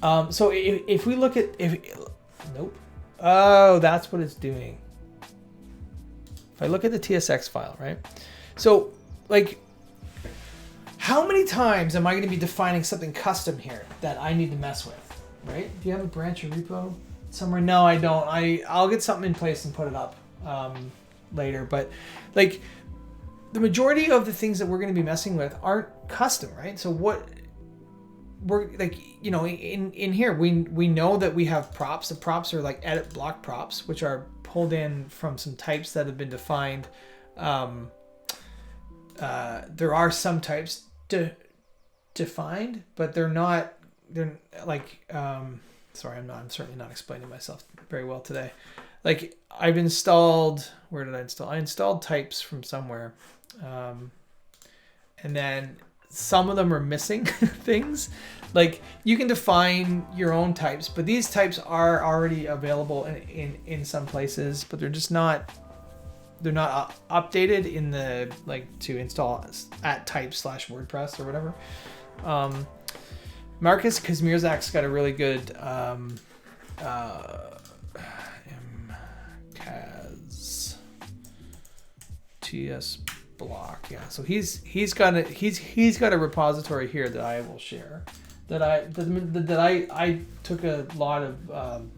Speaker 1: So if we look at nope. Oh, that's what it's doing. If I look at the TSX file, right? So like how many times am I going to be defining something custom here that I need to mess with, right? Do you have a branch or repo somewhere? No, I don't. I'll get something in place and put it up later. But like the majority of the things that we're going to be messing with aren't custom, right? So what we're like, you know, in here, we know that we have props. The props are like edit block props, which are pulled in from some types that have been defined. There are some types defined, but they're like sorry, I'm certainly not explaining myself very well today. Like I've installed, where did I install? I installed types from somewhere, and then some of them are missing things. Like you can define your own types, but these types are already available in some places, but they're just not. They're not updated in the like to install at type/WordPress or whatever. Marcus Kazmierzak's got a really good Kaz TS block. Yeah, so he's got a repository here that I will share. That I took a lot of.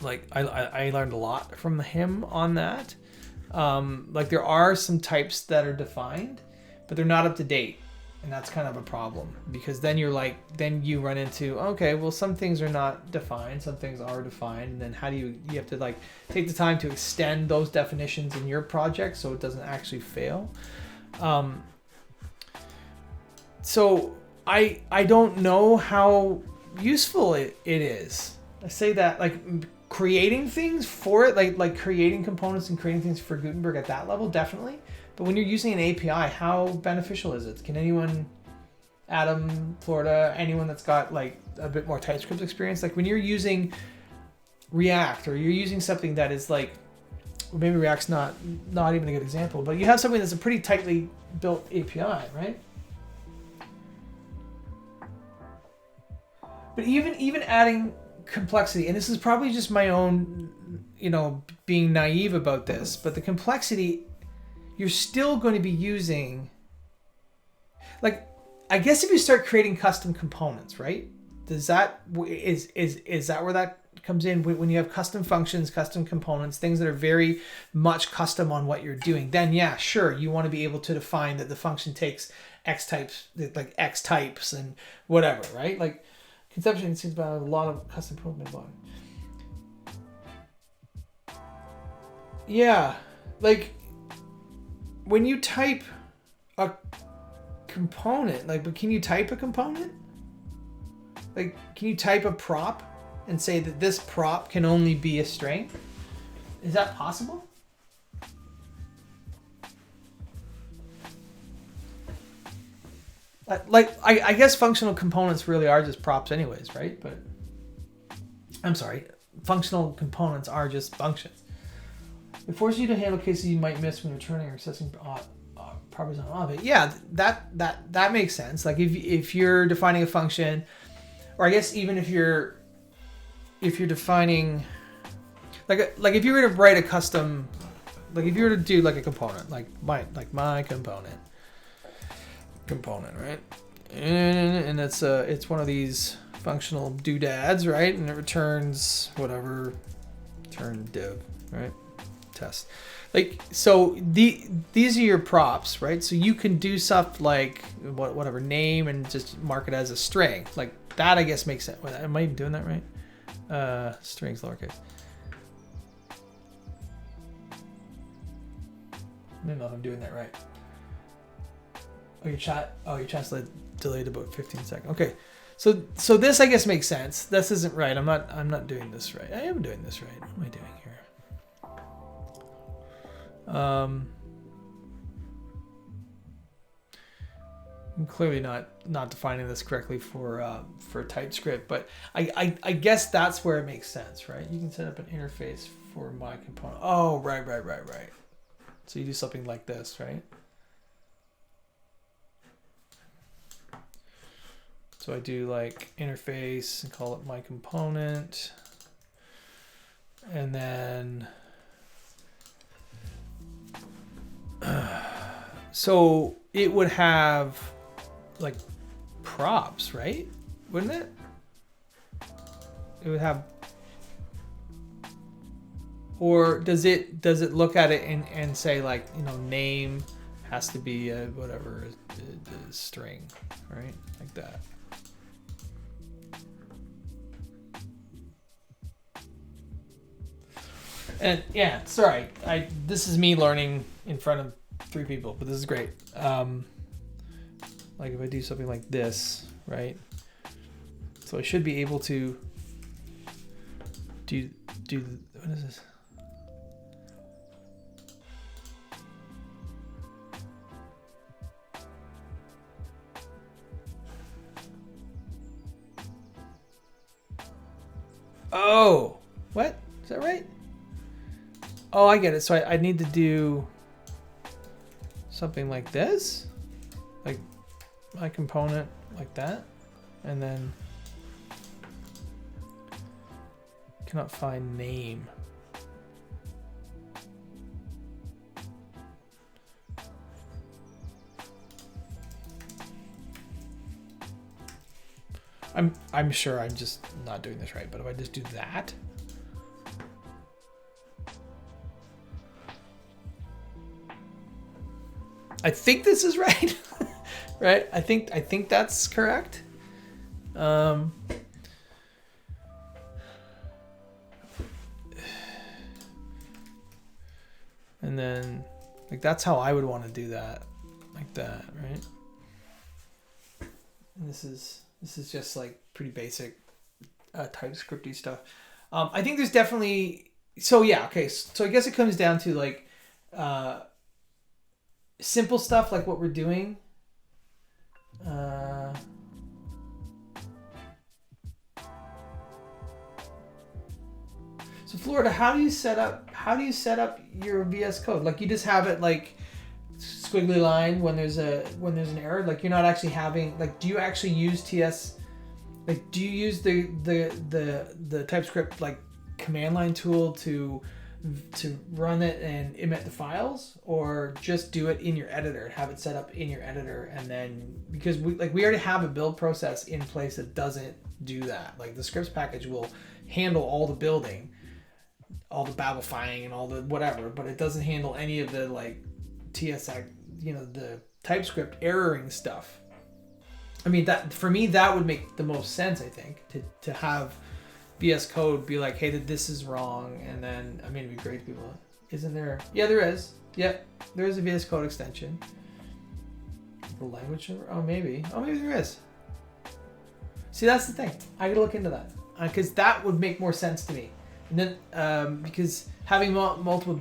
Speaker 1: Like I learned a lot from him on that. Like there are some types that are defined, but they're not up to date, and that's kind of a problem because then you run into, okay, well some things are not defined, some things are defined, and then how do you have to like take the time to extend those definitions in your project so it doesn't actually fail. So I don't know how useful it is. I say that like creating things for it, like creating components and creating things for Gutenberg at that level, definitely. But when you're using an API, how beneficial is it? Can anyone, Adam, Florida, anyone that's got like a bit more TypeScript experience, like when you're using React or you're using something that is like, well, maybe React's not even a good example, but you have something that's a pretty tightly built API, right? But even adding complexity, and this is probably just my own, you know, being naive about this, but the complexity, you're still going to be using, like, I guess if you start creating custom components, right? Is that where that comes in? When you have custom functions, custom components, things that are very much custom on what you're doing, then yeah, sure, you want to be able to define that the function takes X types, like X types and whatever, right? Like, conception seems about a lot of custom component blocking. Yeah, like when you type a component, like, but can you type a component? Like, can you type a prop and say that this prop can only be a string? Is that possible? Like, I guess functional components really are just props anyways, right? But I'm sorry, functional components are just functions. It forces you to handle cases you might miss when returning or accessing properties on object. Yeah, that makes sense. Like if you're defining a function, or I guess even if you're defining, like if you were to write a custom, like if you were to do like a component, like my component, right? And it's one of these functional doodads, right? And it returns whatever, return div, right? Test. Like, so these are your props, right? So you can do stuff like whatever name and just mark it as a string. Like that, I guess makes sense. Am I even doing that right? Strings lowercase. I don't know if I'm doing that right. Oh, your chat's delayed about 15 seconds. Okay. So this I guess makes sense. This isn't right. I'm not doing this right. I am doing this right. What am I doing here? I'm clearly not defining this correctly for TypeScript, but I guess that's where it makes sense, right? You can set up an interface for my component. Oh, right. So you do something like this, right? So I do like interface and call it my component. And then, so it would have like props, right? Wouldn't it? It would have, or does it look at it and say like, you know, name has to be a whatever a string, right? Like that. And yeah, sorry, this is me learning in front of 3 people, but this is great. Like if I do something like this, right? So I should be able to do what is this? Oh, what? Is that right? Oh, I get it. So I need to do something like this, like my component like that, and then cannot find name. I'm sure I'm just not doing this right, but if I just do that. I think this is right, right? I think that's correct. And then like that's how I would want to do that, like that, right? And this is just like pretty basic TypeScripty stuff. I think there's definitely, so yeah, okay. So I guess it comes down to like simple stuff like what we're doing. So Florida, how do you set up your VS Code? Like you just have it like squiggly line when there's an error. Like you're not actually having, like, do you actually use TS? Like do you use the TypeScript like command line tool to run it and emit the files, or just do it in your editor and have it set up in your editor? And then because we already have a build process in place that doesn't do that. Like the scripts package will handle all the building, all the babifying and all the whatever, but it doesn't handle any of the like TSX, you know, the TypeScript erroring stuff. I mean, that for me that would make the most sense, I think, to have VS Code be like, hey, this is wrong, and then, I mean, it'd be great to people. Isn't there? Yeah, there is. Yeah, there is a VS Code extension. The language server? Oh, maybe there is. See, that's the thing. I gotta look into that because that would make more sense to me. And then, because having multiple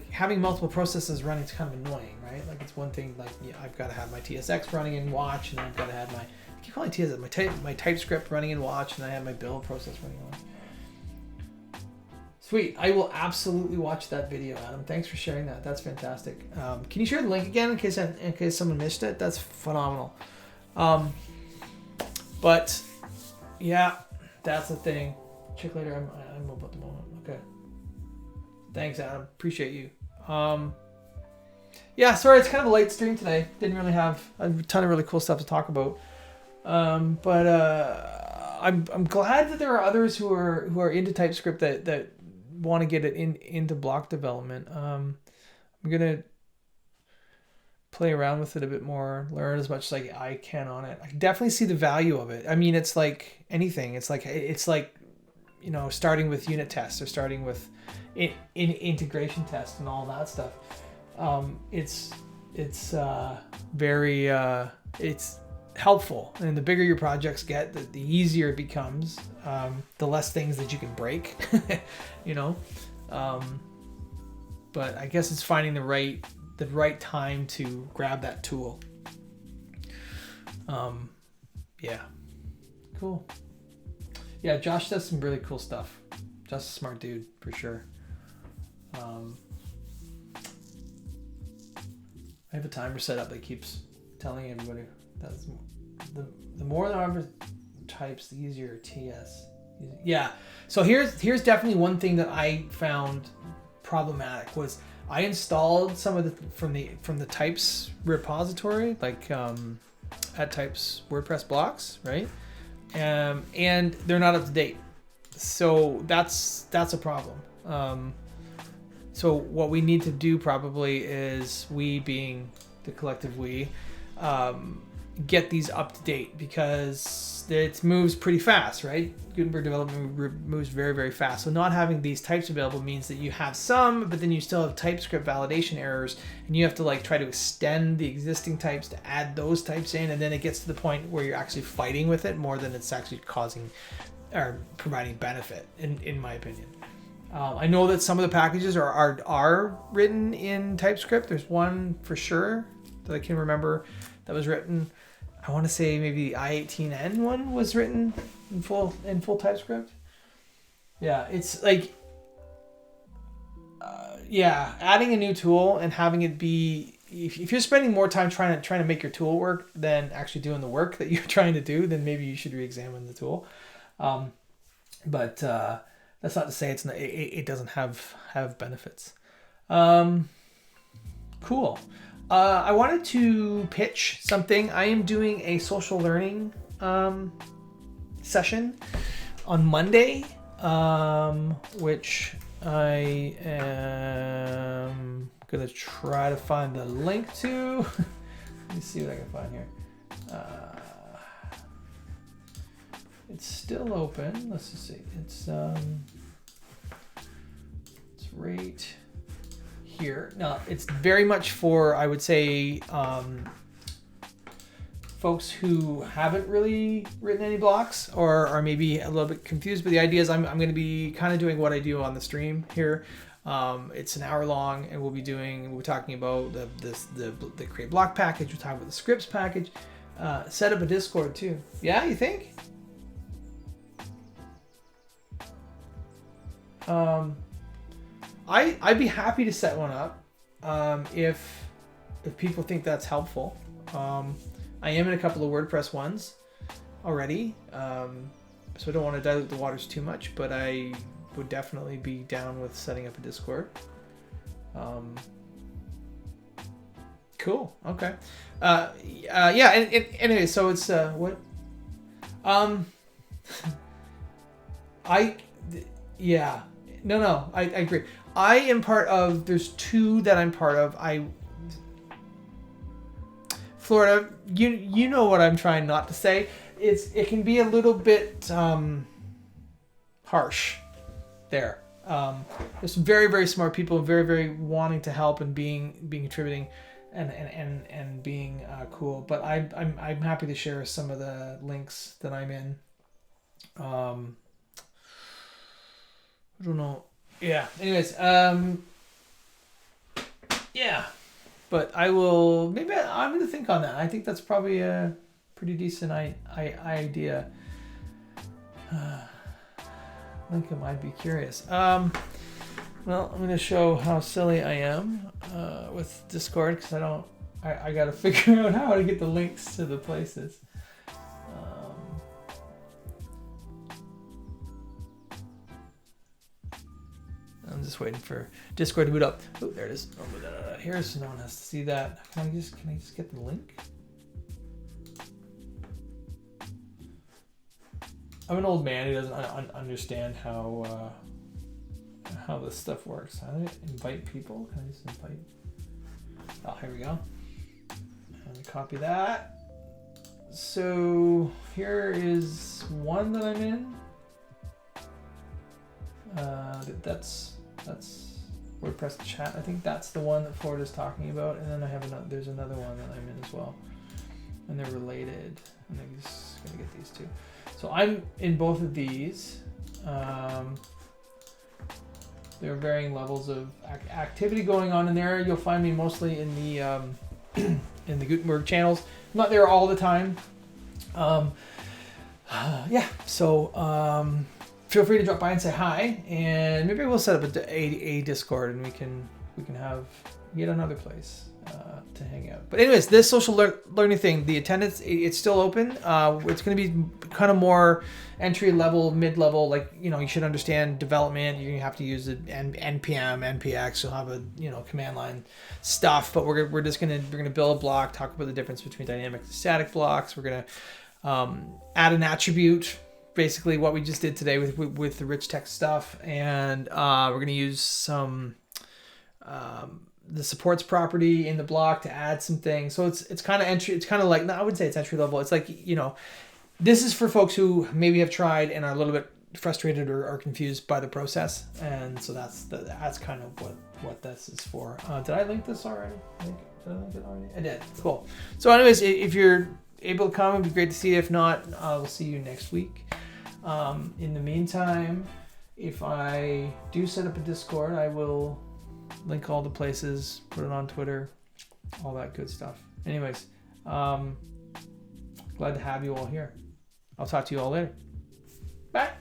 Speaker 1: having multiple processes running is kind of annoying, right? Like it's one thing, like I've got to have my TSX running in Watch, and then I've got to have I keep calling TSX, my TypeScript running in Watch, and I have my build process running in Watch. Sweet. I will absolutely watch that video, Adam. Thanks for sharing that. That's fantastic. Can you share the link again in case someone missed it? That's phenomenal. But yeah, that's the thing. Check later. I'm mobile at the moment. Okay. Thanks, Adam. Appreciate you. Yeah, sorry, it's kind of a late stream today. Didn't really have a ton of really cool stuff to talk about. But I'm glad that there are others who are into TypeScript that want to get it into block development. I'm gonna play around with it a bit more, learn as much as I can on it. I can definitely see the value of it. I mean, it's like anything. It's like you know, starting with unit tests or starting with in integration tests and all that stuff. it's very it's helpful, and the bigger your projects get, the easier it becomes, the less things that you can break. You know, but I guess it's finding the right time to grab that tool. Yeah, cool. Yeah, Josh does some really cool stuff. Josh is a smart dude for sure. I have a timer set up that keeps telling everybody that's the more the number types, the easier TS. Yeah. So here's definitely one thing that I found problematic was I installed some of the from the types repository, like at types WordPress blocks, right? And they're not up to date. So that's a problem. So what we need to do probably is, we being the collective we, get these up to date, because it moves pretty fast, right? Gutenberg development moves very, very fast. So not having these types available means that you have some, but then you still have TypeScript validation errors, and you have to like try to extend the existing types to add those types in, and then it gets to the point where you're actually fighting with it more than it's actually causing or providing benefit, in my opinion. I know that some of the packages are written in TypeScript. There's one for sure that I can remember that was written. I want to say maybe the I18N one was written in full TypeScript. Yeah, it's like, adding a new tool and having it be, if you're spending more time trying to make your tool work than actually doing the work that you're trying to do, then maybe you should re-examine the tool. But that's not to say it doesn't have benefits. Cool. I wanted to pitch something. I am doing a social learning session on Monday, which I am gonna try to find the link to. Let me see what I can find here. It's still open. Let's just see. It's right here. Now, it's very much for, I would say, folks who haven't really written any blocks or are maybe a little bit confused. But the idea is I'm going to be kind of doing what I do on the stream here. It's an hour long, and we'll be talking about the create block package. We'll talk about the scripts package. Set up a Discord too. Yeah, you think? I'd be happy to set one up if people think that's helpful. I am in a couple of WordPress ones already, so I don't want to dilute the waters too much, but I would definitely be down with setting up a Discord. Cool. Okay. Yeah. And anyway, so it's what? Yeah. No, I agree. I am part of, there's two that I'm part of. Florida, you know what I'm trying not to say. It can be a little bit harsh there. There's some very, very smart people, very, very wanting to help and being contributing and being cool. But I'm happy to share some of the links that I'm in. I don't know. Yeah. Anyways, yeah. But I'm gonna think on that. I think that's probably a pretty decent idea. Lincoln might be curious. Well, I'm gonna show how silly I am with Discord, because I gotta figure out how to get the links to the places. I'm just waiting for Discord to boot up. Oh, there it is. Oh, here's, so no one has to see that. Can I just get the link? I'm an old man who doesn't understand how this stuff works. How do I invite people? Can I just invite? Oh, here we go. Let me copy that. So here is one that I'm in. WordPress chat. I think that's the one that Florida's talking about, and then I have another. There's another one that I'm in as well, and they're related. And I'm just gonna get these two. So I'm in both of these. There are varying levels of activity going on in there. You'll find me mostly in the in the Gutenberg channels. I'm not there all the time. Yeah, so feel free to drop by and say hi, and maybe we'll set up a Discord, and we can have yet another place to hang out. But anyways, this social learning thing, the attendance, it's still open. It's going to be kind of more entry level, mid level. Like, you know, you should understand development. You're going to have to use the npm, npx. You'll have a, you know, command line stuff. But we're going to build a block, talk about the difference between dynamic and static blocks. We're going to add an attribute, basically what we just did today with the rich text stuff, and we're going to use some the supports property in the block to add some things. So it's kind of entry. It's kind of like, no, I wouldn't say it's entry level. It's like, you know, this is for folks who maybe have tried and are a little bit frustrated or confused by the process, and so that's kind of what this is for. Did I link this already? Did I link it already? I did. Cool. So anyways, if you're able to come, it'd be great to see you. If not, we'll see you next week. In the meantime, if I do set up a Discord, I will link all the places, put it on Twitter, all that good stuff. Anyways, glad to have you all here. I'll talk to you all later. Bye.